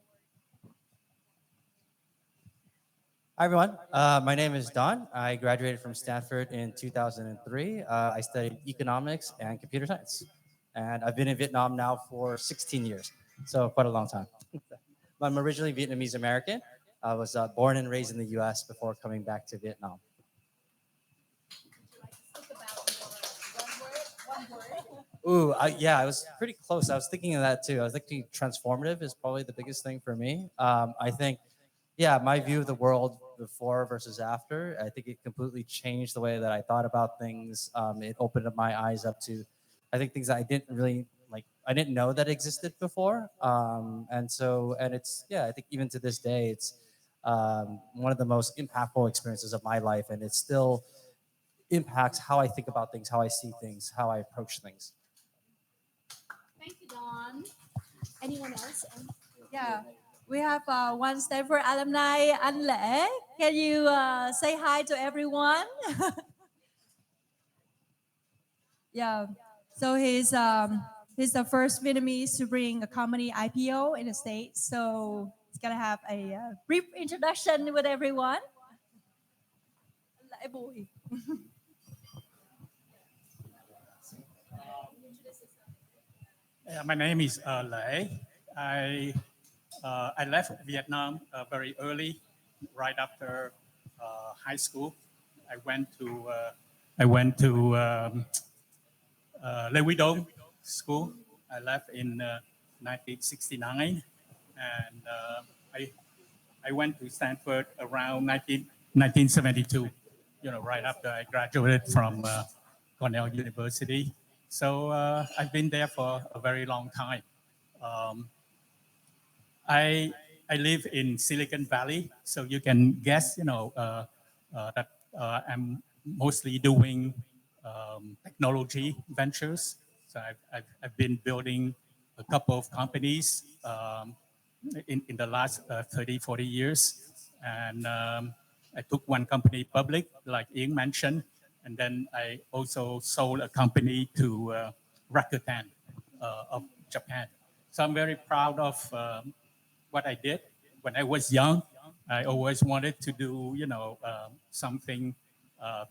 Hi, everyone. My name is Don. I graduated from Stanford in 2003. I studied economics and computer science. And I've been in Vietnam now for 16 years, so quite a long time. I'm originally Vietnamese American. I was born and raised in the US before coming back to Vietnam. Ooh, I was pretty close. I was thinking of that too. I was thinking transformative is probably the biggest thing for me. I think my view of the world before versus after, I think it completely changed the way that I thought about things. It opened up my eyes up to, I think, things that I didn't really I didn't know that existed before. And it's, I think even to this day, it's one of the most impactful experiences of my life. And it still impacts how I think about things, how I see things, how I approach things. Thank you, Don. Anyone else? Yeah. We have one Stanford alumni, Anh Lễ. Can you say hi to everyone? Yeah. So he's the first Vietnamese to bring a company IPO in the States. So he's gonna have a brief introduction with everyone. Anh Lễ Buổi. My name is Đạii. I left Vietnam very early, right after high school. I went to Lê Quý Đôn School. I left in 1969, and I went to Stanford around 1972. Right after I graduated from Cornell University. So I've been there for a very long time. I live in Silicon Valley, so you can guess, that I'm mostly doing technology ventures. So I've been building a couple of companies in the last 30, 40 years. And I took one company public, like Ian mentioned, and then I also sold a company to Rakuten of Japan. So I'm very proud of what I did when I was young. I always wanted to do, something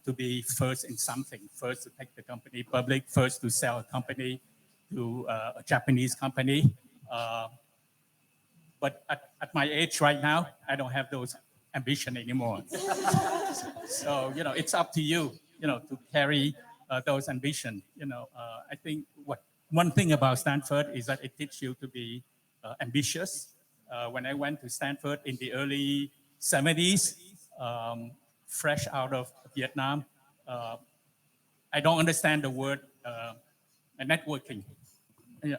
to be first in something, first to take the company public, first to sell a company to a Japanese company. But at my age right now, I don't have those ambition anymore. So, it's up to you, to carry those ambition. I think one thing about Stanford is that it teaches you to be ambitious. When I went to Stanford in the early 70s, fresh out of Vietnam, I don't understand the word networking.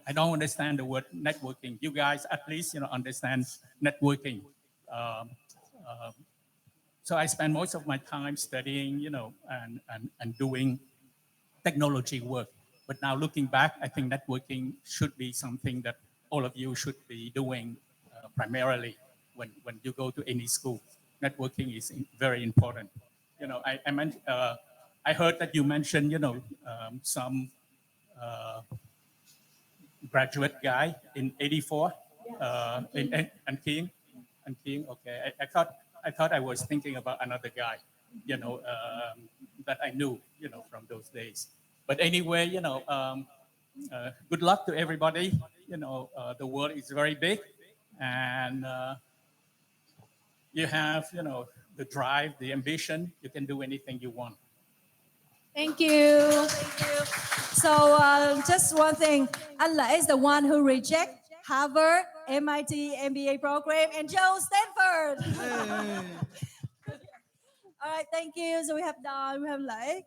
I don't understand the word networking. You guys at least understand networking. So I spend most of my time studying, and doing technology work. But now looking back, I think networking should be something that all of you should be doing primarily when you go to any school. Networking is very important. I heard that you mentioned, some graduate guy in '84, and King. Okay, I thought I was thinking about another guy, that I knew, from those days. But anyway, good luck to everybody. The world is very big, and you have, the drive, the ambition. You can do anything you want. Thank you. So just one thing, anh Lễ is the one who reject Harvard, MIT, MBA program, and Joe Stanford. All right, thank you. So we have Don, we have Lễ.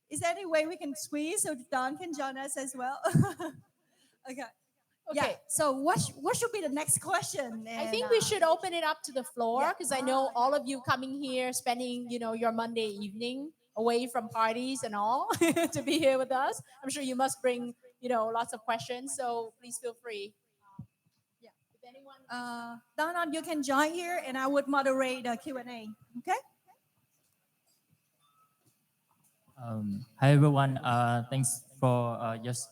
Is there any way we can squeeze so Don can join us as well? Okay. Yeah. So what should be the next question? I think we should open it up to the floor because I know all of you coming here, spending your Monday evening away from parties and all to be here with us. I'm sure you must bring lots of questions. So please feel free. Yeah. If anyone, Don, you can join here, and I would moderate the Q&A. Okay. Hi everyone. Thanks for just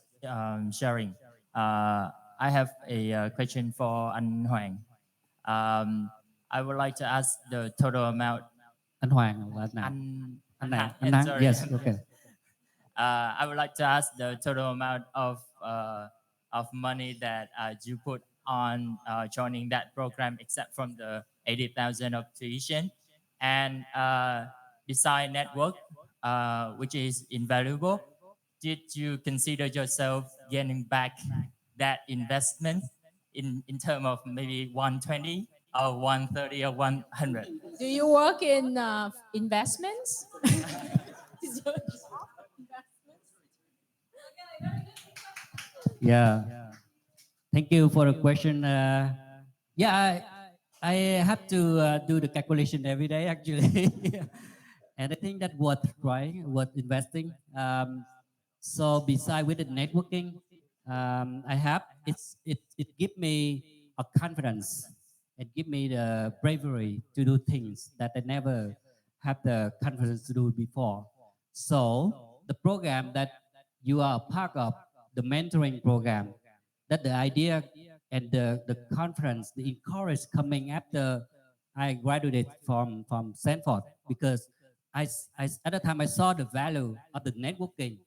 sharing. I have a question for Anh Hoàng. I would like to ask the total amount. Anh Hoàng là nào? Anh Nắng. Sorry. Yes, okay. I would like to ask the total amount of money that you put on joining that program, except from the 80,000 of tuition, and design network, which is invaluable. Did you consider yourself getting back that investment in terms of maybe 120 or 130 or 100? do you work in investments? Yeah. Thank you for the question. Yeah, I have to do the calculation every day actually, and I think that worth trying, worth investing. So beside with the networking, I have it give me a confidence. It give me the bravery to do things that I never had the confidence to do before. So the program that you are a part of, the mentoring program, that the idea and the confidence, the encourage coming after I graduated from Stanford, because at the time I saw the value of the networking,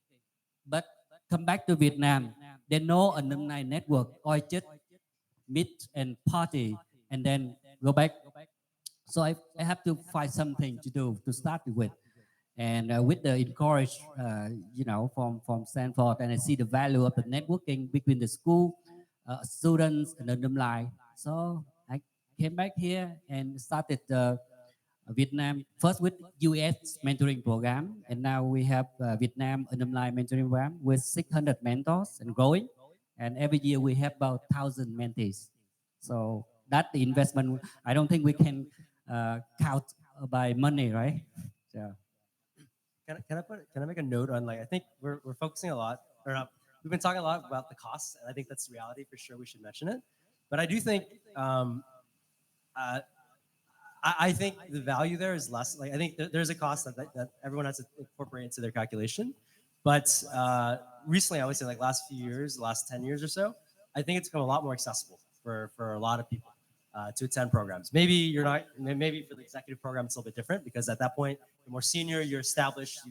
but come back to Vietnam, there no alumni network or just meet and party and then go back. So I have to find something to do to start with. And with the encourage, from Stanford, and I see the value of the networking between the school, students, and alumni. So I came back here and started Vietnam first with US mentoring program, and now we have Vietnam alumni mentoring program with 600 mentors and growing. And every year we have about 1,000 mentees. So that's the investment. I don't think we can count by money, right? So. Can I make a note on, like, I think we're focusing a lot, or not, we've been talking a lot about the costs, and I think that's the reality for sure. We should mention it, but I do think I think the value there is less. Like, I think there's a cost that everyone has to incorporate into their calculation, but recently, I would say, like, last few years, last 10 years or so, I think it's become a lot more accessible for a lot of people to attend programs. Maybe you're not. Maybe for the executive program, it's a little bit different, because at that point, you're more senior, you're established,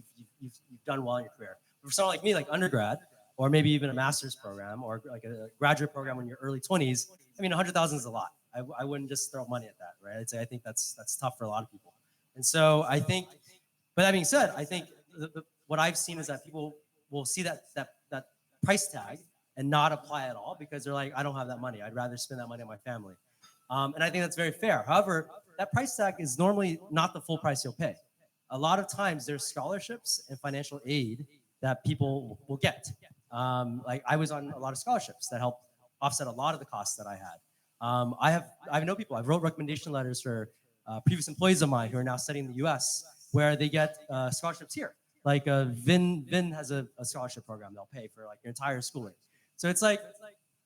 you've done well in your career. But for someone like me, like undergrad, or maybe even a master's program, or like a graduate program in your early 20s, I mean, 100,000 is a lot. I wouldn't just throw money at that, right? I'd say I think that's tough for a lot of people. And so I think, but that being said, I think what I've seen is that people will see that price tag and not apply at all, because they're like, I don't have that money. I'd rather spend that money on my family. And I think that's very fair. However, that price tag is normally not the full price you'll pay. A lot of times there's scholarships and financial aid that people will get. Like, I was on a lot of scholarships that helped offset a lot of the costs that I had. I know people. I've wrote recommendation letters for previous employees of mine who are now studying in the U.S., where they get scholarships here. Like VIN has a scholarship program they'll pay for, like, your entire schooling. So it's like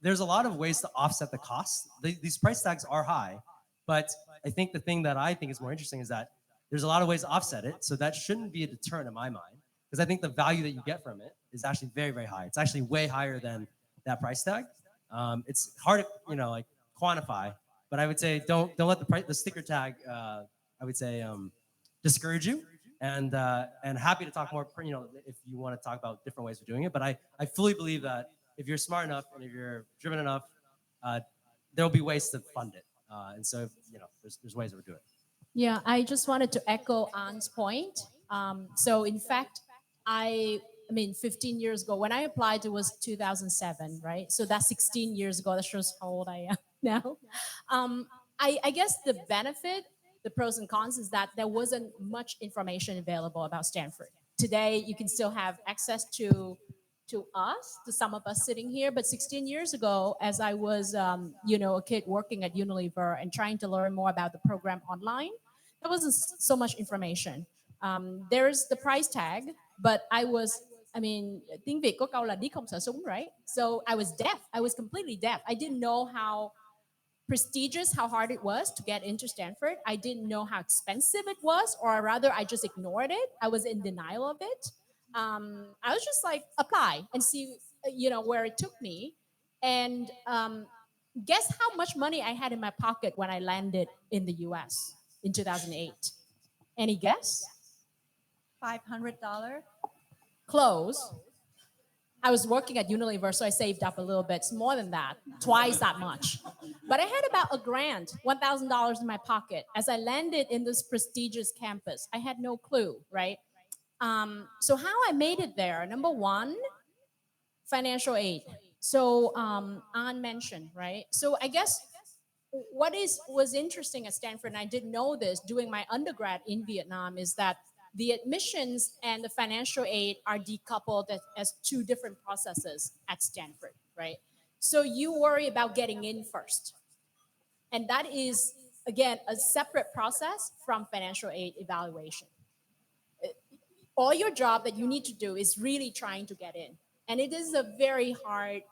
there's a lot of ways to offset the costs. These price tags are high, but I think the thing that I think is more interesting is that there's a lot of ways to offset it. So that shouldn't be a deterrent in my mind, because I think the value that you get from it is actually very, very high. It's actually way higher than that price tag. It's hard to, like, quantify, but I would say don't let the sticker tag I would say discourage you. And happy to talk more, if you want to talk about different ways of doing it. But I fully believe that if you're smart enough and if you're driven enough, there'll be ways to fund it. And so, there's ways to do it. Yeah, I just wanted to echo An's point. So in fact, I mean, 15 years ago, when I applied, it was 2007, right? So that's 16 years ago. That shows how old I am now. I guess the benefit, the pros and cons, is that there wasn't much information available about Stanford. Today, you can still have access to some of us sitting here, but 16 years ago, as I was, a kid working at Unilever and trying to learn more about the program online, there wasn't so much information. There's the price tag, but tiếng Việt có câu là điếc không sợ súng, right? So I was deaf. I was completely deaf. I didn't know how prestigious, how hard it was to get into Stanford. I didn't know how expensive it was, or rather, I just ignored it. I was in denial of it. I was just like, apply and see, where it took me. And guess how much money I had in my pocket when I landed in the US in 2008? Any guess? $500. Close. I was working at Unilever, so I saved up a little bit. It's more than that, twice that much. But I had about $1,000, $1,000 in my pocket. As I landed in this prestigious campus, I had no clue, right? So how I made it there, number one, financial aid. So An mentioned, right? So I guess what was interesting at Stanford, and I didn't know this doing my undergrad in Vietnam, is that the admissions and the financial aid are decoupled as two different processes at Stanford, right? So you worry about getting in first. And that is, again, a separate process from financial aid evaluation. All your job that you need to do is really trying to get in. And it is a very hard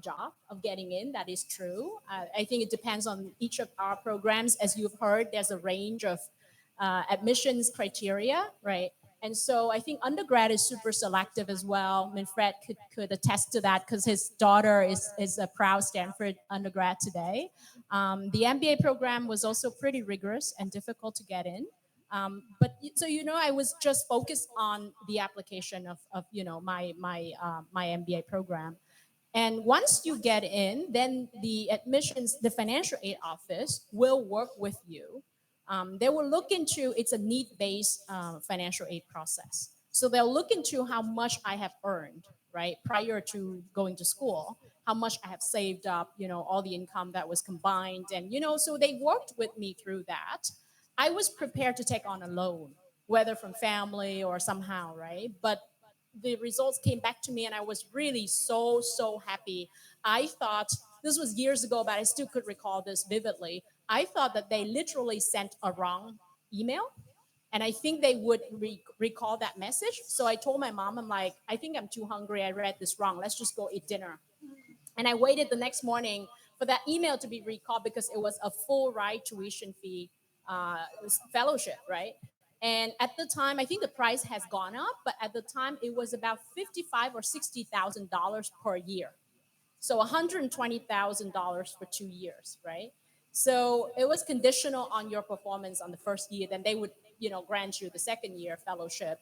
job of getting in, that is true. I think it depends on each of our programs. As you've heard, there's a range of admissions criteria, right? And so I think undergrad is super selective as well. I mean, Fred could attest to that because his daughter is a proud Stanford undergrad today. The MBA program was also pretty rigorous and difficult to get in. But so I was just focused on the application of my MBA program, And once you get in, then the admissions, the financial aid office will work with you. They will look into, it's a need-based financial aid process. So they'll look into how much I have earned, right, prior to going to school, how much I have saved up, all the income that was combined. And, so they worked with me through that. I was prepared to take on a loan, whether from family or somehow, right? But the results came back to me and I was really so happy. I thought, this was years ago, but I still could recall this vividly. I thought that they literally sent a wrong email and I think they would recall that message. So I told my mom, I'm like, I think I'm too hungry. I read this wrong. Let's just go eat dinner. And I waited the next morning for that email to be recalled because it was a full ride tuition fee fellowship, right? And at the time, I think the price has gone up, but at the time it was about $55,000 or $60,000 per year. So $120,000 for 2 years, right? So it was conditional on your performance on the first year. Then they would, grant you the second year fellowship.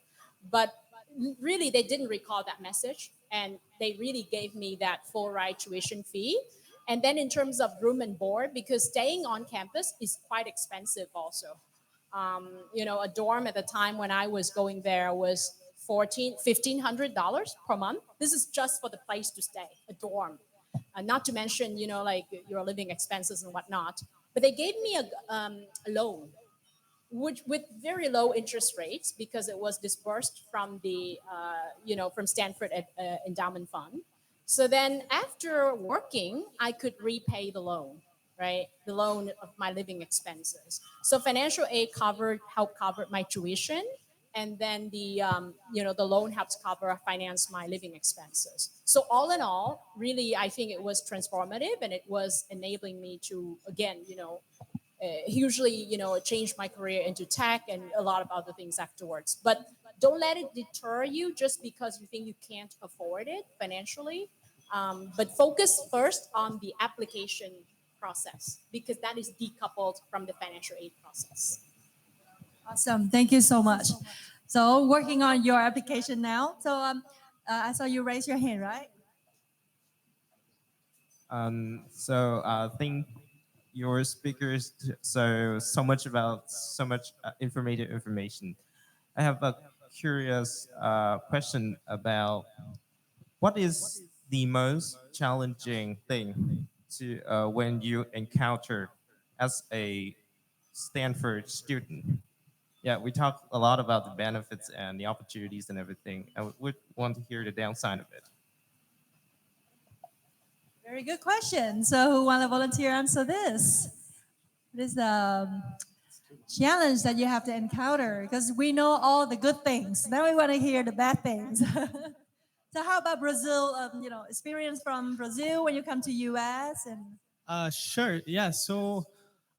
But really, they didn't recall that message, and they really gave me that full ride tuition fee. And then in terms of room and board, because staying on campus is quite expensive also. A dorm at the time when I was going there was $1,500 per month. This is just for the place to stay, a dorm. Not to mention, like your living expenses and whatnot. But they gave me a loan, which with very low interest rates because it was disbursed from the, from Stanford Endowment Fund. So then after working, I could repay the loan, right? The loan of my living expenses. So financial aid helped cover my tuition. And then the loan helps finance my living expenses. So all in all, really, I think it was transformative and it was enabling me to, again, hugely, change my career into tech and a lot of other things afterwards. But don't let it deter you just because you think you can't afford it financially. But focus first on the application process because that is decoupled from the financial aid process. Awesome. Thank you so much. So working on your application now. So I saw you raise your hand, right? I think your speakers so much about so much informative information. I have a curious question about what is the most challenging thing to when you encounter as a Stanford student? Yeah, we talk a lot about the benefits and the opportunities and everything. I would want to hear the downside of it. Very good question. So who want to volunteer answer this? This challenge that you have to encounter because we know all the good things. Now we want to hear the bad things. So how about Brazil? Experience from Brazil when you come to US and. Sure. Yeah. So,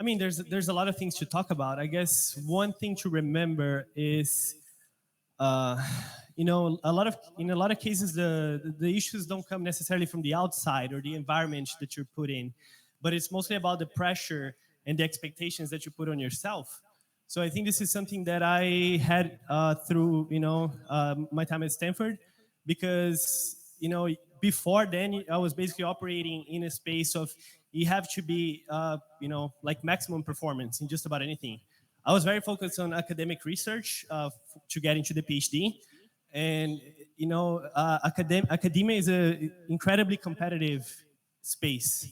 I mean, there's a lot of things to talk about. I guess one thing to remember is, in a lot of cases, the issues don't come necessarily from the outside or the environment that you're put in, but it's mostly about the pressure and the expectations that you put on yourself. So I think this is something that I had through my time at Stanford, because before then I was basically operating in a space of you have to be like maximum performance in just about anything. I was very focused on academic research to get into the Ph.D. And academia is an incredibly competitive space.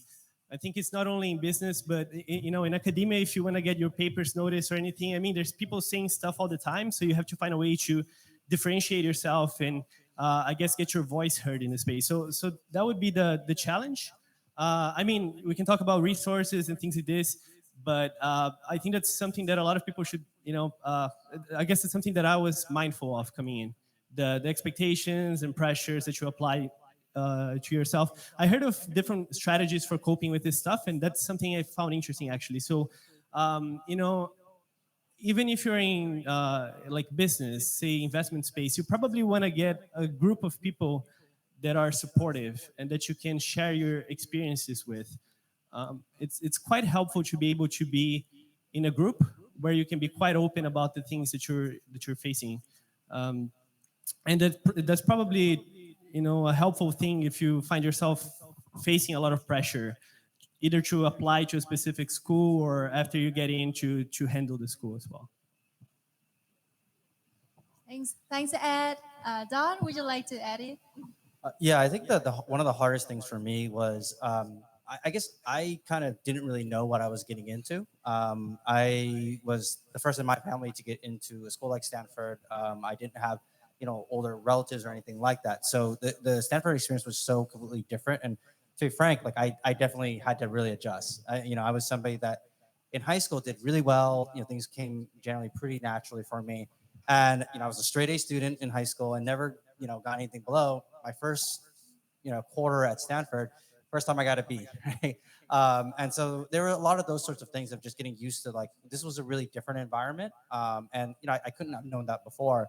I think it's not only in business, but in academia, if you want to get your papers noticed or anything, I mean, there's people saying stuff all the time, so you have to find a way to differentiate yourself and I guess get your voice heard in the space. So that would be the challenge. I mean, we can talk about resources and things like this, but I think that's something that a lot of people should, I guess it's something that I was mindful of coming in, the expectations and pressures that you apply to yourself. I heard of different strategies for coping with this stuff, and that's something I found interesting actually. So, even if you're in like business, say investment space, you probably want to get a group of people that are supportive and that you can share your experiences with. It's quite helpful to be able to be in a group where you can be quite open about the things that you're facing, and that's probably a helpful thing if you find yourself facing a lot of pressure, either to apply to a specific school or after you get in to handle the school as well. Thanks, Ed. Don, would you like to add it? Yeah, I think that one of the hardest things for me was, I guess I kind of didn't really know what I was getting into. I was the first in my family to get into a school like Stanford. I didn't have, older relatives or anything like that. So the Stanford experience was so completely different. And to be frank, like I definitely had to really adjust. I was somebody that in high school did really well. Things came generally pretty naturally for me. And, I was a straight A student in high school and never, got anything below. My first, quarter at Stanford, first time I got a B, right? And so there were a lot of those sorts of things of just getting used to, like, this was a really different environment. And, I couldn't have known that before.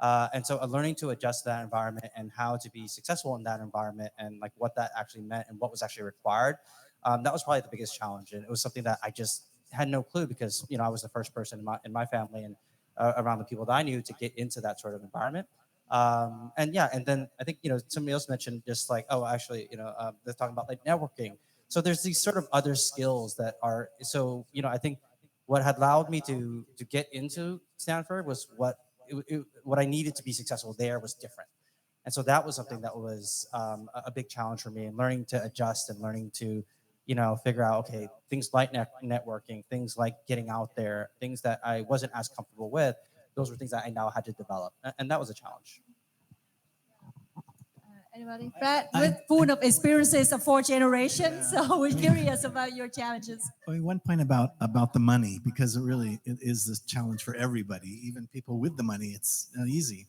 And so learning to adjust to that environment and how to be successful in that environment and like what that actually meant and what was actually required, that was probably the biggest challenge. And it was something that I just had no clue because, I was the first person in my family and around the people that I knew to get into that sort of environment. And then I think, somebody else mentioned just like, oh, actually, they're talking about like networking. So there's these sort of other skills that are, so, I think what had allowed me to get into Stanford was what I needed to be successful there was different. And so that was something that was a big challenge for me, and learning to adjust and learning to, figure out, okay, things like networking, things like getting out there, things that I wasn't as comfortable with. Those were things that I now had to develop. And that was a challenge. Anybody? Fred, with full of experiences of 4 generations, so we're curious about your challenges. I mean, one point about the money, because it is this challenge for everybody, even people with the money. It's not easy,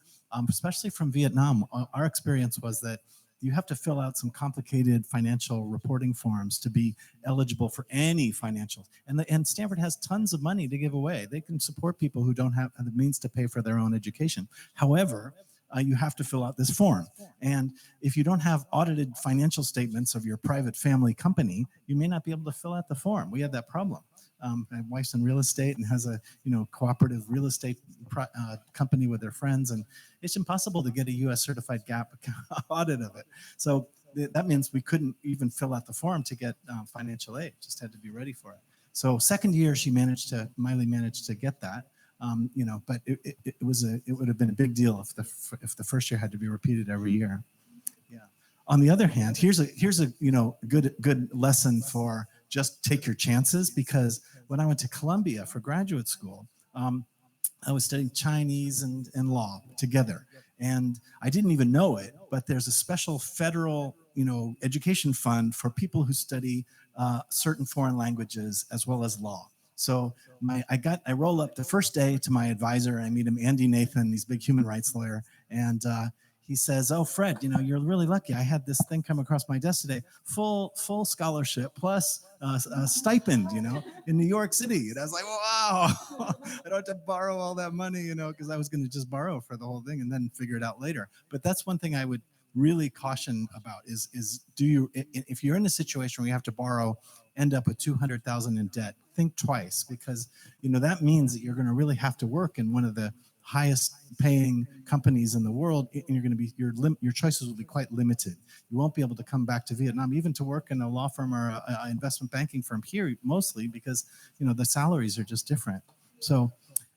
especially from Vietnam. Our experience was that you have to fill out some complicated financial reporting forms to be eligible for any financials. And Stanford has tons of money to give away. They can support people who don't have the means to pay for their own education. However, you have to fill out this form. And if you don't have audited financial statements of your private family company, you may not be able to fill out the form. We had that problem. My wife's in real estate and has a cooperative real estate company with their friends, and it's impossible to get a U.S. certified GAAP audit of it. So that means we couldn't even fill out the form to get financial aid. Just had to be ready for it. So second year, Miley managed to get that. But it would have been a big deal if the first year had to be repeated every year. Yeah. On the other hand, here's a good lesson for just take your chances, because when I went to Columbia for graduate school, I was studying Chinese and law together, and I didn't even know it, but there's a special federal education fund for people who study certain foreign languages as well as law. So I roll up the first day to my advisor. I meet him, Andy Nathan. He's a big human rights lawyer, and he says, "Oh, Fred, you're really lucky. I had this thing come across my desk today, full scholarship plus a stipend, in New York City." And I was like, "Wow, I don't have to borrow all that money, because I was going to just borrow for the whole thing and then figure it out later." But that's one thing I would really caution about is if you're in a situation where you have to borrow, end up with $200,000 in debt, think twice, because that means that you're going to really have to work in one of the highest paying companies in the world, and you're going to be your choices will be quite limited. You won't be able to come back to Vietnam even to work in a law firm or an investment banking firm here, mostly because the salaries are just different. So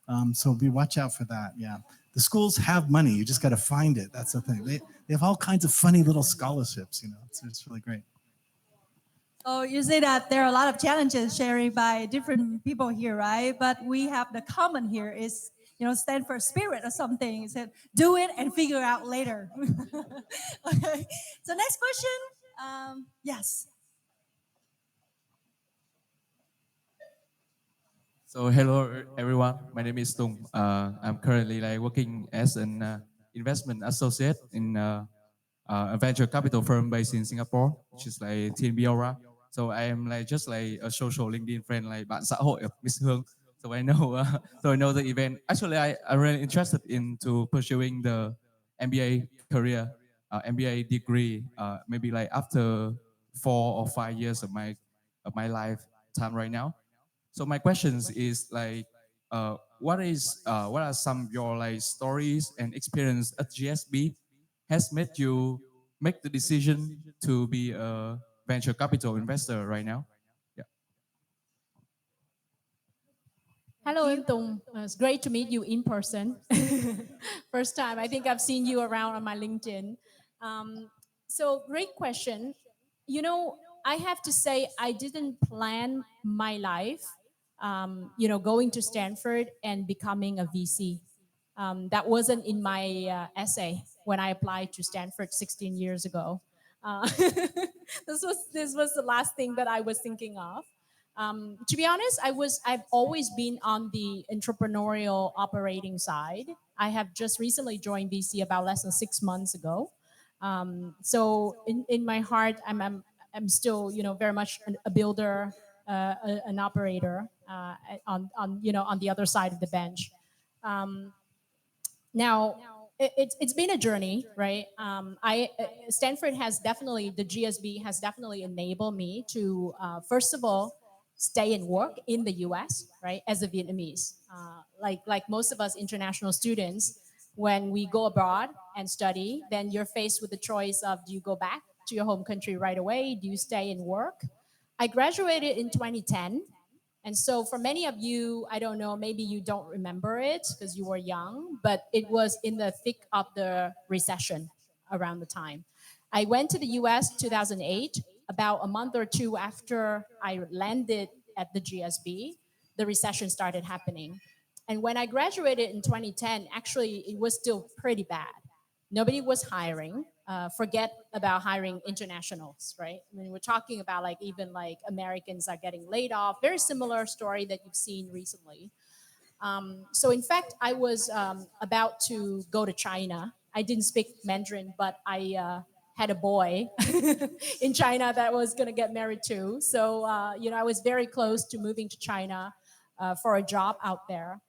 watch out for that. Yeah, the schools have money. You just got to find it. That's the thing. They have all kinds of funny little scholarships. It's really great. So you say that there are a lot of challenges shared by different people here, right? But we have the common here is, Stanford spirit or something. It said, do it and figure out later. Okay. So next question. Yes. So hello everyone. My name is Tung. I'm currently working as an investment associate in a venture capital firm based in Singapore, which is Thiên Biora. So I am just a social LinkedIn friend, bạn xã hội of Miss Hương. So I know the event. Actually, I'm really interested into pursuing the MBA career, MBA degree, maybe after 4 or 5 years of my lifetime right now. So my questions is what are some of your stories and experience at GSB has made you make the decision to be a venture capital investor right now. Yeah. Hello, I'm Tung. It's great to meet you in person. First time. I think I've seen you around on my LinkedIn. So great question. You know, I have to say I didn't plan my life, going to Stanford and becoming a VC. That wasn't in my essay when I applied to Stanford 16 years ago. This was the last thing that I was thinking of. To be honest, I've always been on the entrepreneurial operating side. I have just recently joined VC about less than 6 months ago. So in my heart, I'm still very much a builder, an operator on the other side of the bench. Now, it's been a journey, right? Stanford has definitely, the GSB has definitely enabled me to, first of all, stay and work in the US, right, as a Vietnamese. Like most of us international students, when we go abroad and study, then you're faced with the choice of, do you go back to your home country right away? Do you stay and work? I graduated in 2010. And so for many of you, I don't know, maybe you don't remember it because you were young, but it was in the thick of the recession around the time. I went to the US 2008, about a month or two after I landed at the GSB, the recession started happening. And when I graduated in 2010, actually, it was still pretty bad. Nobody was hiring. Forget about hiring internationals, right? I mean, we're talking about like even like Americans are getting laid off. Very similar story that you've seen recently. So in fact, I was about to go to China. I didn't speak Mandarin, but I had a boy in China that was going to get married too. So, I was very close to moving to China for a job out there.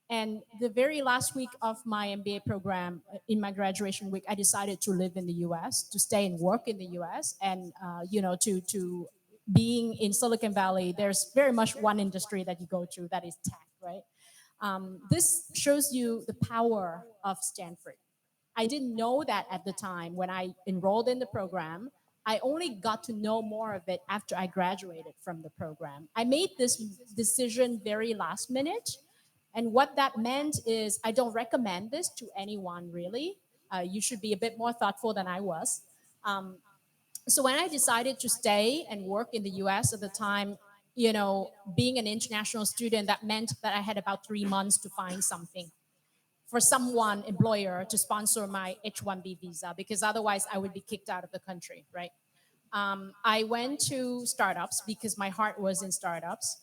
And the very last week of my MBA program, in my graduation week, I decided to live in the US, to stay and work in the US. And, to being in Silicon Valley, there's very much one industry that you go to, that is tech, right? This shows you the power of Stanford. I didn't know that at the time when I enrolled in the program. I only got to know more of it after I graduated from the program. I made this decision very last minute. And what that meant is I don't recommend this to anyone really. You should be a bit more thoughtful than I was. So when I decided to stay and work in the US at the time, being an international student, that meant that I had about 3 months to find something for someone, employer, to sponsor my H-1B visa, because otherwise I would be kicked out of the country, right? I went to startups because my heart was in startups.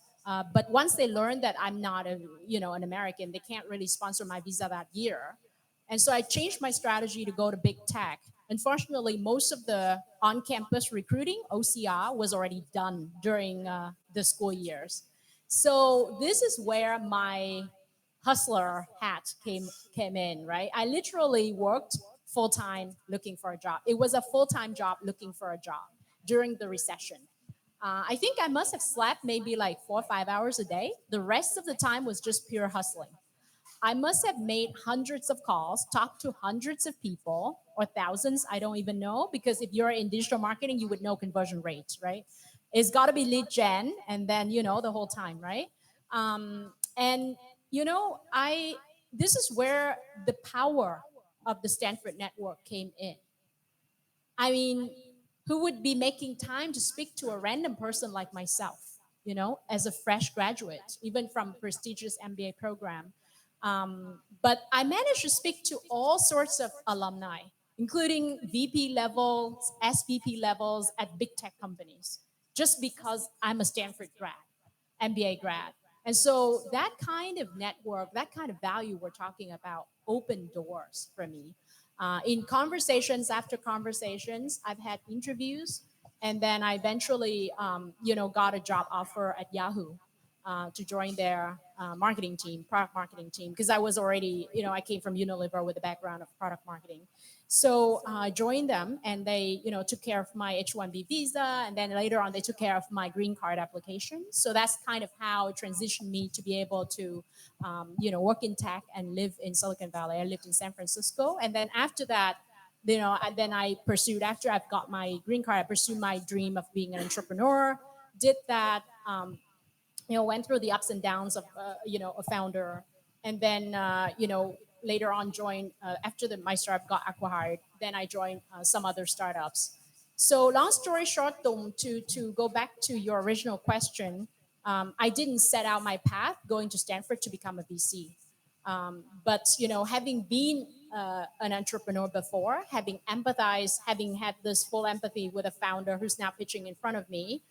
But once they learned that I'm not an American, they can't really sponsor my visa that year. And so I changed my strategy to go to big tech. Unfortunately, most of the on-campus recruiting, OCR, was already done during the school years. So this is where my hustler hat came in, right? I literally worked full-time looking for a job. It was a full-time job looking for a job during the recession. I think I must have slept maybe like 4 or 5 hours a day. The rest of the time was just pure hustling. I must have made hundreds of calls, talked to hundreds of people, or thousands, I don't even know, because if you're in digital marketing, you would know conversion rates, right? It's got to be lead gen, and then, the whole time, right? And, this is where the power of the Stanford network came in. I mean, who would be making time to speak to a random person like myself, as a fresh graduate, even from prestigious MBA program. But I managed to speak to all sorts of alumni, including VP levels, SVP levels at big tech companies, just because I'm a Stanford grad, MBA grad. And so that kind of network, that kind of value we're talking about opened doors for me. In conversations after conversations, I've had interviews, and then I eventually, got a job offer at Yahoo to join their marketing team, product marketing team, because I was already, I came from Unilever with a background of product marketing. So I joined them, and they, took care of my H-1B visa, and then later on they took care of my green card application. So that's kind of how it transitioned me to be able to, work in tech and live in Silicon Valley. I lived in San Francisco, and then after that, And then I pursued, after I've got my green card, I pursued my dream of being an entrepreneur, did that, went through the ups and downs of, a founder. And then, later on joined, after my startup got acquired, then I joined some other startups. So long story short, Tung, to go back to your original question, I didn't set out my path going to Stanford to become a VC. But having been an entrepreneur before, having empathized, having had this full empathy with a founder who's now pitching in front of me,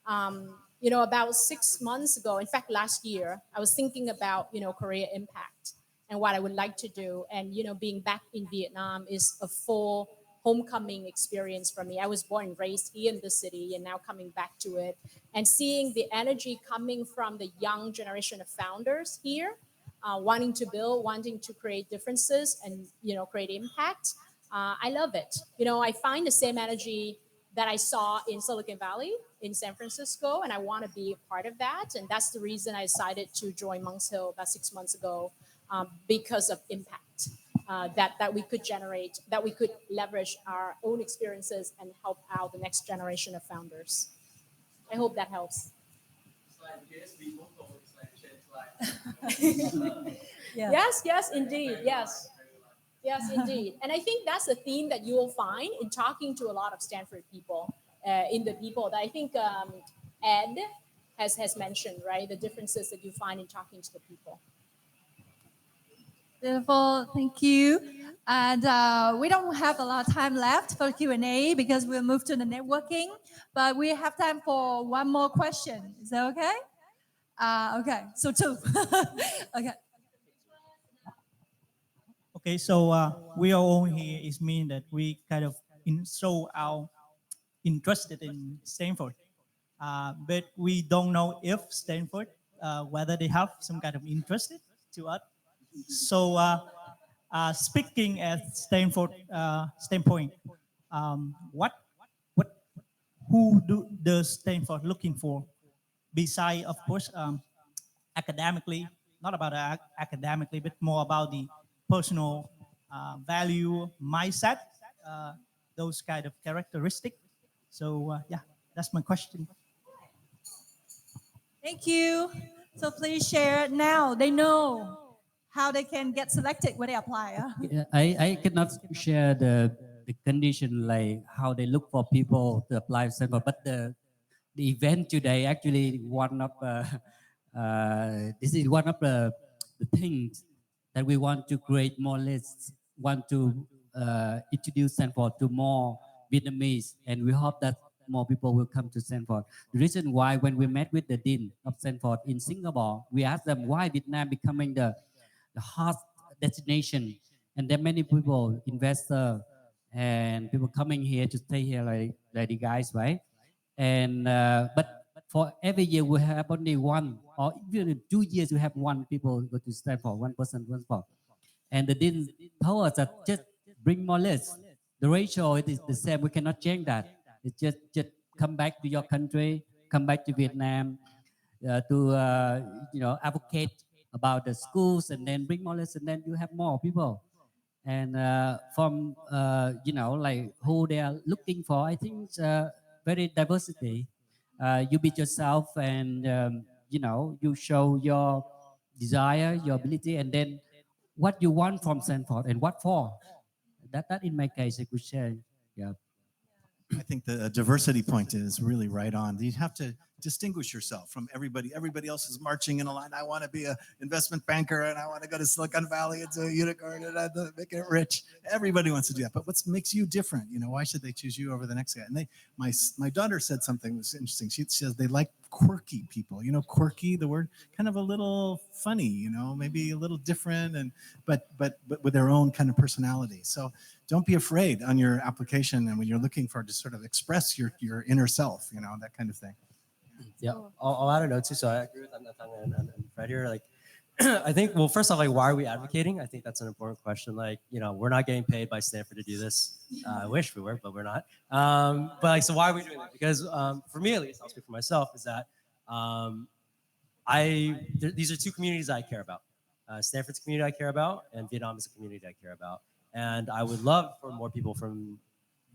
about 6 months ago, in fact, last year, I was thinking about, career impact and what I would like to do. And, being back in Vietnam is a full homecoming experience for me. I was born and raised here in the city and now coming back to it and seeing the energy coming from the young generation of founders here, wanting to build, wanting to create differences and, create impact. I love it. I find the same energy that I saw in Silicon Valley, in San Francisco, and I want to be a part of that. And that's the reason I decided to join Monks Hill about 6 months ago, because of impact that we could generate, that we could leverage our own experiences and help out the next generation of founders. I hope that helps. Yeah. Yes, indeed, yes. Yes, indeed. And I think that's a theme that you will find in talking to a lot of Stanford people, in the people that I think Ed has mentioned, right? The differences that you find in talking to the people. Beautiful, thank you. And we don't have a lot of time left for Q&A because we'll move to the networking. But we have time for one more question. Is that okay? Okay, so 2. Okay. Okay, so we are all here. It means that we kind of show our interested in Stanford, but we don't know if Stanford, whether they have some kind of interest to us. So, speaking at Stanford standpoint, who does Stanford looking for, besides, of course, academically, not about academically, but more about the personal value, mindset, those kind of characteristics. So, yeah, that's my question. Thank you. So please share now. They know how they can get selected when they apply. Yeah, I cannot share the condition, like how they look for people to apply to Stanford, but the event today actually one of this is one of the things that we want to create more lists, want to introduce Stanford to more Vietnamese, and we hope that more people will come to Stanford. The reason why, when we met with the dean of Stanford in Singapore, we asked them why Vietnam becoming the hot destination, and there are many people, investors, and people coming here to stay here, like the guys, right? And but for every year we have only one, or even in 2 years we have one people go to Stanford, one person, one spot. And the dean told us that just bring more lists. The ratio it is the same. We cannot change that. It's just come back to your country, come back to Vietnam, to advocate about the schools, and then bring more lists, and then you have more people. And from like who they are looking for, I think it's very diversity. You be yourself, and you show your desire, your ability, and then what you want from Stanford and what for. That in my case I could share. Yeah. I think the diversity point is really right on. You have to distinguish yourself from everybody. Everybody else is marching in a line. I want to be an investment banker, and I want to go to Silicon Valley and do a unicorn and make it rich. Everybody wants to do that. But what makes you different? Why should they choose you over the next guy? And my daughter said something that was interesting. She says they like quirky people. Quirky, the word, kind of a little funny. Maybe a little different, but with their own kind of personality. So don't be afraid on your application and when you're looking for to sort of express your inner self. That kind of thing. Yeah, I'll add a note too. So I agree with Nathan and Fred here. Like, I think, well, first off, like, why are we advocating? I think that's an important question. Like, we're not getting paid by Stanford to do this. I wish we were, but we're not. But like, so why are we doing that? Because for me, at least, I'll speak for myself, is that these are two communities I care about. Stanford's a community I care about, and Vietnam is a community I care about. And I would love for more people from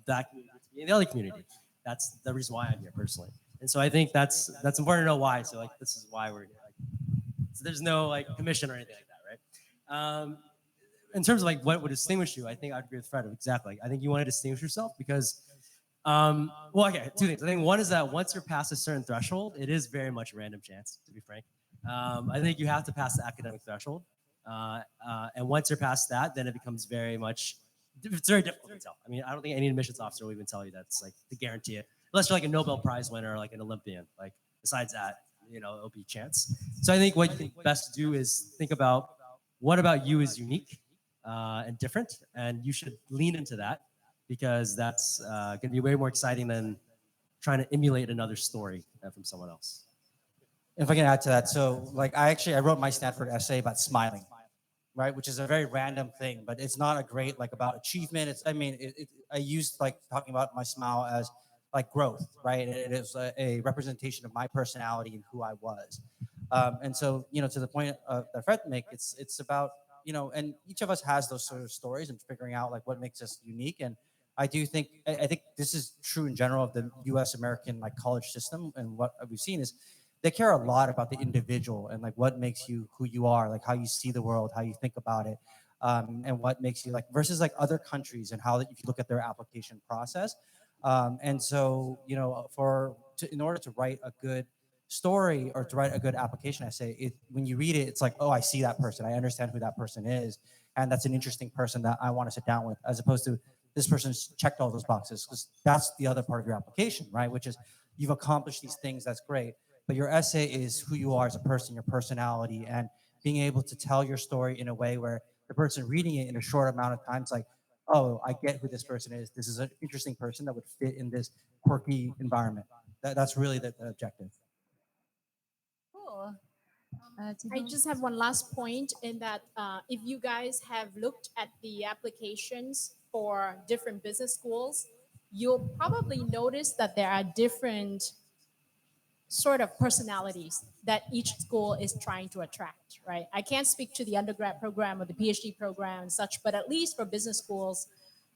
that community to be in the other community. That's the reason why I'm here personally. And so I think that's important to know why. So like, this is why we're here. Like, so there's no like commission or anything like that, right? In terms of like what would distinguish you, I think I'd agree with Fred. Exactly. I think you want to distinguish yourself because, well, okay, two things. I think one is that once you're past a certain threshold, it is very much a random chance, to be frank. I think you have to pass the academic threshold. And once you're past that, then it becomes very much, it's very difficult to tell. I mean, I don't think any admissions officer will even tell you that's like to guarantee it, unless you're like a Nobel Prize winner or like an Olympian. Like besides that, you know, it'll be chance. So I think what you can best do is think about what about you is unique and different, and you should lean into that because that's going to be way more exciting than trying to emulate another story from someone else. If I can add to that, so like I wrote my Stanford essay about smiling, right? Which is a very random thing, but it's not a great like about achievement. It's I used like talking about my smile as like growth, right? It is a representation of my personality and who I was. And so, you know, to the point that Fred make, it's about, you know, and each of us has those sort of stories and figuring out like what makes us unique. And I think this is true in general of the U.S. American like college system. And what we've seen is they care a lot about the individual and like what makes you who you are, like how you see the world, how you think about it, and what makes you like versus like other countries and how if you look at their application process. And so, you know, in order to write a good story or to write a good application essay, when you read it, it's like, oh, I see that person. I understand who that person is. And that's an interesting person that I want to sit down with, as opposed to this person's checked all those boxes, because that's the other part of your application, right? Which is you've accomplished these things, that's great. But your essay is who you are as a person, your personality, and being able to tell your story in a way where the person reading it in a short amount of time is like, oh, I get who this person is. This is an interesting person that would fit in this quirky environment. That's really the objective. Cool. I just have one last point in that if you guys have looked at the applications for different business schools, you'll probably notice that there are different sort of personalities that each school is trying to attract, right? I can't speak to the undergrad program or the Ph.D. program and such, but at least for business schools,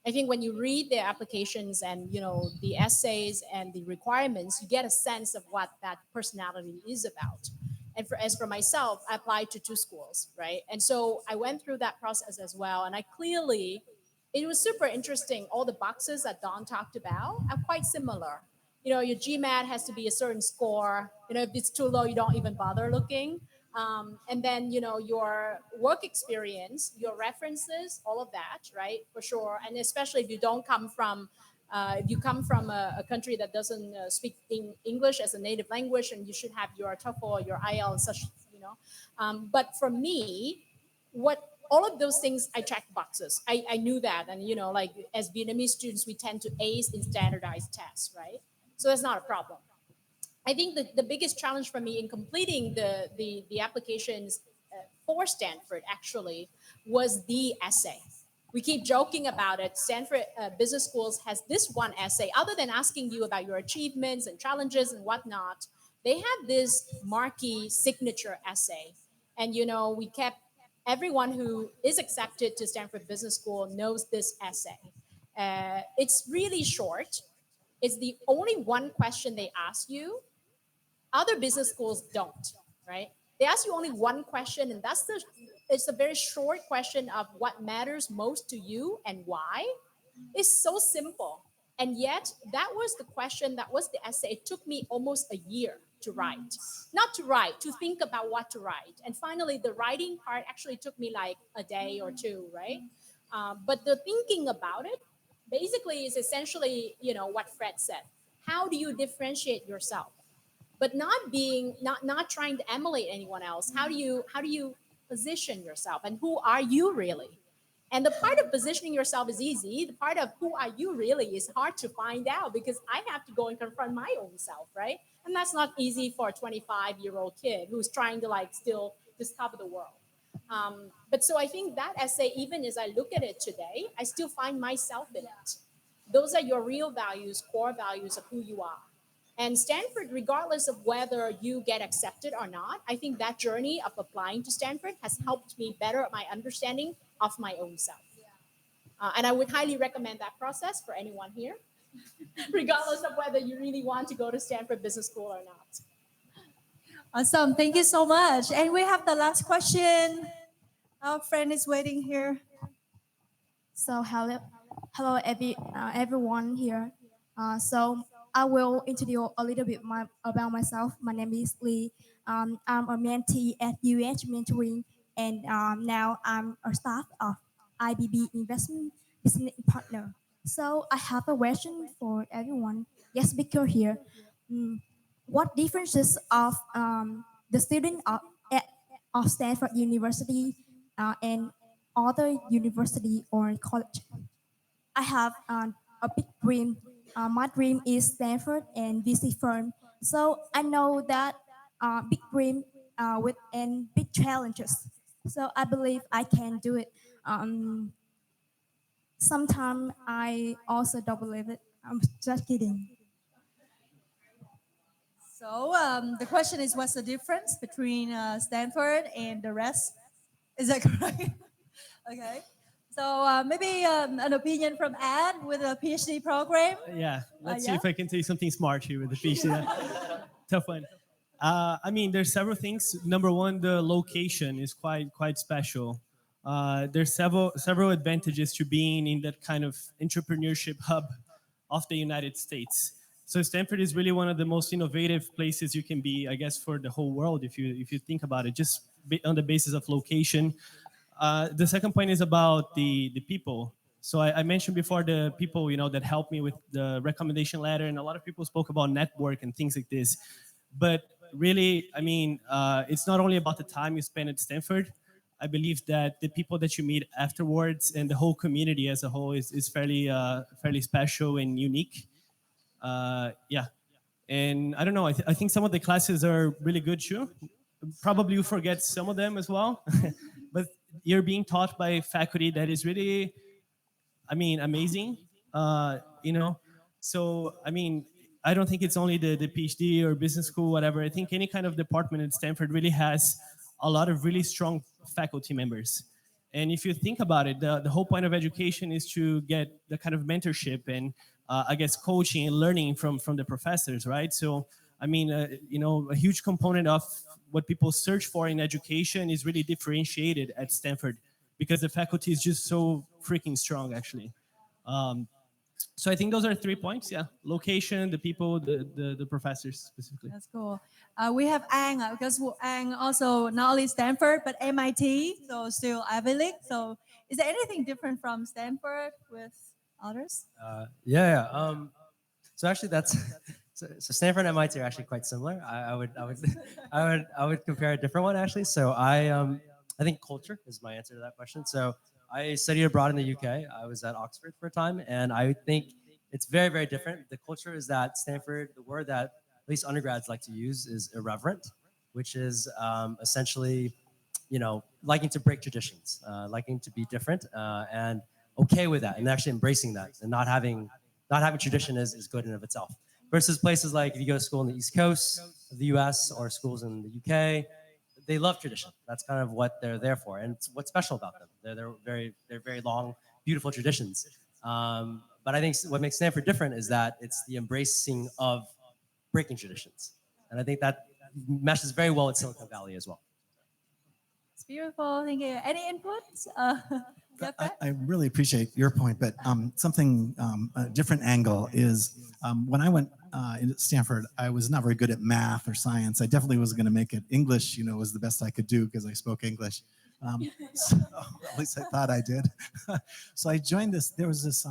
I think when you read their applications and, you know, the essays and the requirements, you get a sense of what that personality is about. And as for myself, I applied to 2 schools, right? And so I went through that process as well. And it was super interesting. All the boxes that Don talked about are quite similar. You know, your GMAT has to be a certain score. You know, if it's too low, you don't even bother looking. And then, you know, your work experience, your references, all of that, right? For sure. And especially if you don't come from, if you come from a country that doesn't speak English as a native language, and you should have your TOEFL, your IELTS, and such, you know. But for me, all of those things, I check boxes. I knew that. And, you know, like as Vietnamese students, we tend to ace in standardized tests, right? So that's not a problem. I think the biggest challenge for me in completing the applications for Stanford actually was the essay. We keep joking about it. Stanford Business Schools has this one essay. Other than asking you about your achievements and challenges and whatnot, they have this marquee signature essay. And, you know, everyone who is accepted to Stanford Business School knows this essay. It's really short. It's the only one question they ask you. Other business schools don't, right? They ask you only one question, and it's a very short question of what matters most to you and why. It's so simple. And yet, that was the question, that was the essay. It took me almost a year to write. Not to write, to think about what to write. And finally, the writing part actually took me like a day or 2, right? But the thinking about it, basically is essentially, you know, what Fred said. How do you differentiate yourself? But not trying to emulate anyone else. How do you position yourself, and who are you really? And the part of positioning yourself is easy. The part of who are you really is hard to find out, because I have to go and confront my own self, right? And that's not easy for a 25-year-old kid who's trying to like still discover the world. But so I think that essay, even as I look at it today, I still find myself in it. Those are your real values, core values of who you are. And Stanford, regardless of whether you get accepted or not, I think that journey of applying to Stanford has helped me better at my understanding of my own self. And I would highly recommend that process for anyone here, regardless of whether you really want to go to Stanford Business School or not. Awesome. Thank you so much. And we have the last question. Our friend is waiting here. So hello everyone here. So I will introduce a little bit about myself. My name is Lee. I'm a mentee at UH Mentoring, and now I'm a staff of IBB Investment Business Partner. So I have a question for everyone. Yes, speaker here. What differences of the student of Stanford University and other university or college? I have a big dream. My dream is Stanford and VC firm. So I know that big dream with and big challenges. So I believe I can do it. Sometimes I also don't believe it. I'm just kidding. So the question is, what's the difference between Stanford and the rest? Is that correct? Okay. So maybe an opinion from Ed with a PhD program. Yeah, let's see yeah? if I can say something smart here with the PhD. Tough one. I mean, there's several things. Number one, the location is quite special. There's several advantages to being in that kind of entrepreneurship hub of the United States. So Stanford is really one of the most innovative places you can be, I guess, for the whole world if you think about it, just on the basis of location. The second point is about the people. So I mentioned before the people that helped me with the recommendation letter, and a lot of people spoke about network and things like this. But really, I mean, it's not only about the time you spend at Stanford. I believe that the people that you meet afterwards and the whole community as a whole is fairly special and unique. Yeah, and I don't know. I think some of the classes are really good too. Probably you forget some of them as well, but you're being taught by faculty that is really, I mean, amazing. So I mean, I don't think it's only the PhD or business school, whatever. I think any kind of department at Stanford really has a lot of really strong faculty members. And if you think about it, the whole point of education is to get the kind of mentorship and I guess coaching and learning from the professors, right? So I mean, a huge component of what people search for in education is really differentiated at Stanford because the faculty is just so freaking strong, actually. So I think those are 3 points. Yeah, location, the people, the professors specifically. That's cool. We have Ang, because Ang also not only Stanford but MIT, so still Ivy League. So is there anything different from Stanford with others? So actually, so Stanford and MIT are actually quite similar. I would compare a different one actually. So I think culture is my answer to that question. So I studied abroad in the UK. I was at Oxford for a time, and I think it's very, very different. The culture is that Stanford, the word that at least undergrads like to use is irreverent, which is essentially, liking to break traditions, liking to be different, and okay with that, and actually embracing that, and not having tradition is good in of itself. Versus places like if you go to school in the East Coast of the US or schools in the UK, they love tradition. That's kind of what they're there for, and it's what's special about them. They're very long, beautiful traditions. But I think what makes Stanford different is that it's the embracing of breaking traditions, and I think that meshes very well with Silicon Valley as well. It's beautiful. Thank you. Any inputs? I really appreciate your point, but something a different angle is when I went into Stanford, I was not very good at math or science. I definitely was going to make it. English, was the best I could do because I spoke English. So, at least I thought I did. So I joined this. There was this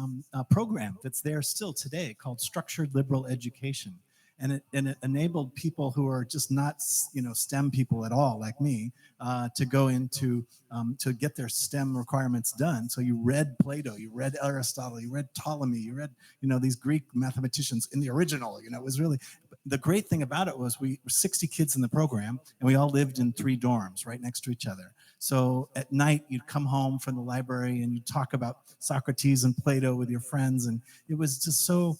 program that's there still today called Structured Liberal Education. And it enabled people who are just not, STEM people at all, like me, to go into, to get their STEM requirements done. So you read Plato, you read Aristotle, you read Ptolemy, you read, these Greek mathematicians in the original. It was really, the great thing about it was we were 60 kids in the program, and we all lived in 3 dorms right next to each other. So at night, you'd come home from the library and you'd talk about Socrates and Plato with your friends, and it was just so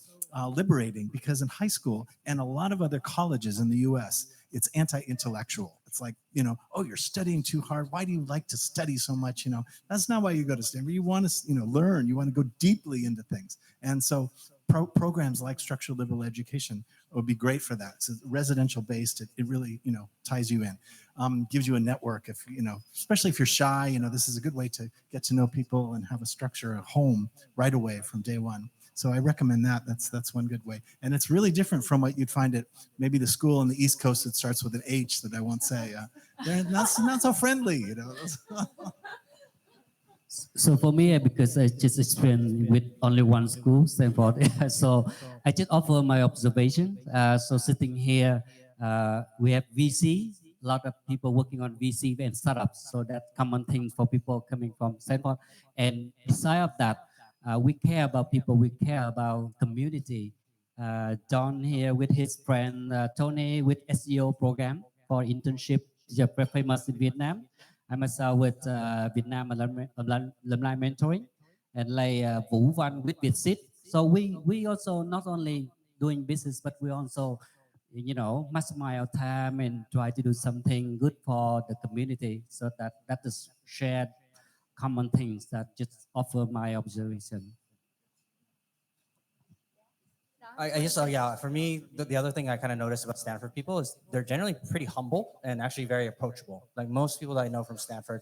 liberating, because in high school and a lot of other colleges in the US, it's anti-intellectual. It's like, oh, you're studying too hard. Why do you like to study so much? That's not why you go to Stanford. You want to, learn. You want to go deeply into things. And so programs like structured liberal education would be great for that. It's residential based. It really, ties you in, gives you a network. If, especially if you're shy, this is a good way to get to know people and have a structure, a home right away from day one. So I recommend that. That's one good way. And it's really different from what you'd find at maybe the school on the East Coast that starts with an H that I won't say. They're not so friendly, So for me, because I just experienced with only one school, Stanford, so I just offer my observation. So sitting here, we have VC, a lot of people working on VC and startups. So that's common thing for people coming from Stanford. And beside of that, we care about people, we care about community. John here with his friend Tony with SEO program for internship, very famous in Vietnam. I myself with Vietnam alumni mentoring, and like Vũ Văn with VietSit. So we also not only doing business, but we also, maximize our time and try to do something good for the community. So that is shared common things that just offer my observation. I just, yeah, for me, the other thing I kind of noticed about Stanford people is they're generally pretty humble and actually very approachable. Like most people that I know from Stanford,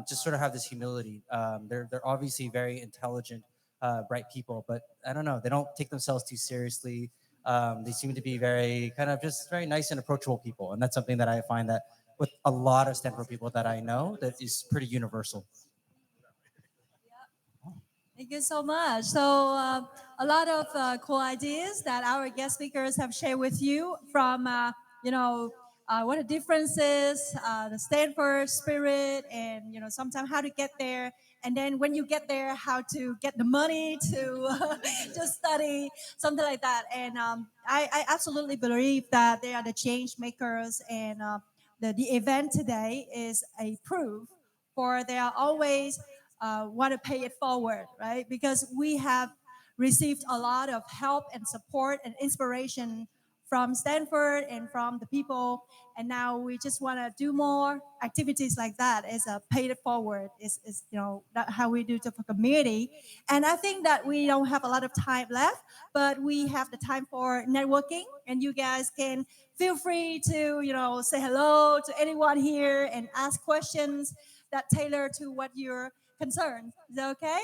just sort of have this humility. They're obviously very intelligent, bright people, but I don't know, they don't take themselves too seriously. They seem to be very kind of just very nice and approachable people. And that's something that I find that with a lot of Stanford people that I know, that is pretty universal. Thank you so much. So a lot of cool ideas that our guest speakers have shared with you from, what the difference is, the Stanford spirit, and, sometimes how to get there. And then when you get there, how to get the money to, to study, something like that. And I absolutely believe that they are the change makers. And the event today is a proof for they are always want to pay it forward, right? Because we have received a lot of help and support and inspiration from Stanford and from the people, and now we just want to do more activities like that as a pay it forward. Is that how we do it for community? And I think that we don't have a lot of time left, but we have the time for networking, and you guys can feel free to say hello to anyone here and ask questions that tailor to what you're concerned. Is that okay?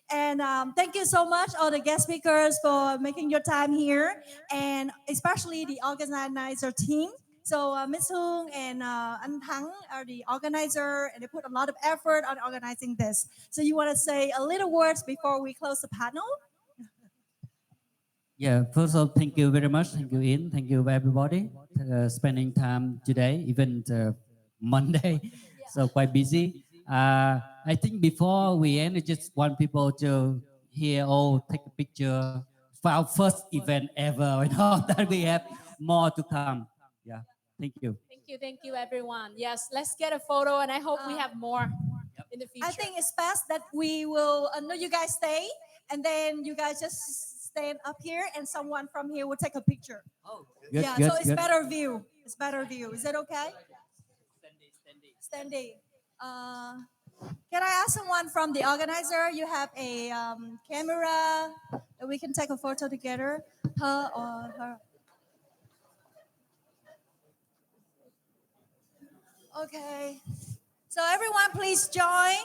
And thank you so much, all the guest speakers, for making your time here, and especially the organizer team. So Ms. Hương and Anh Thắng are the organizer, and they put a lot of effort on organizing this. So you want to say a little words before we close the panel? Yeah, first of all, thank you very much. Thank you, Ian. Thank you, everybody, spending time today, even Monday, so quite busy. I think before we end, I just want people to hear, take a picture for our first event ever. That we have more to come. Yeah, thank you. Thank you, everyone. Yes, let's get a photo, and I hope we have more in the future. I think it's best that we will, no, you guys stay, and then you guys just stand up here, and someone from here will take a picture. Good, yeah, good, so it's good. better view. It's better view. Is that okay? Standing. Can I ask someone from the organizer? You have a camera that we can take a photo together, her or her. Okay. So everyone, please join.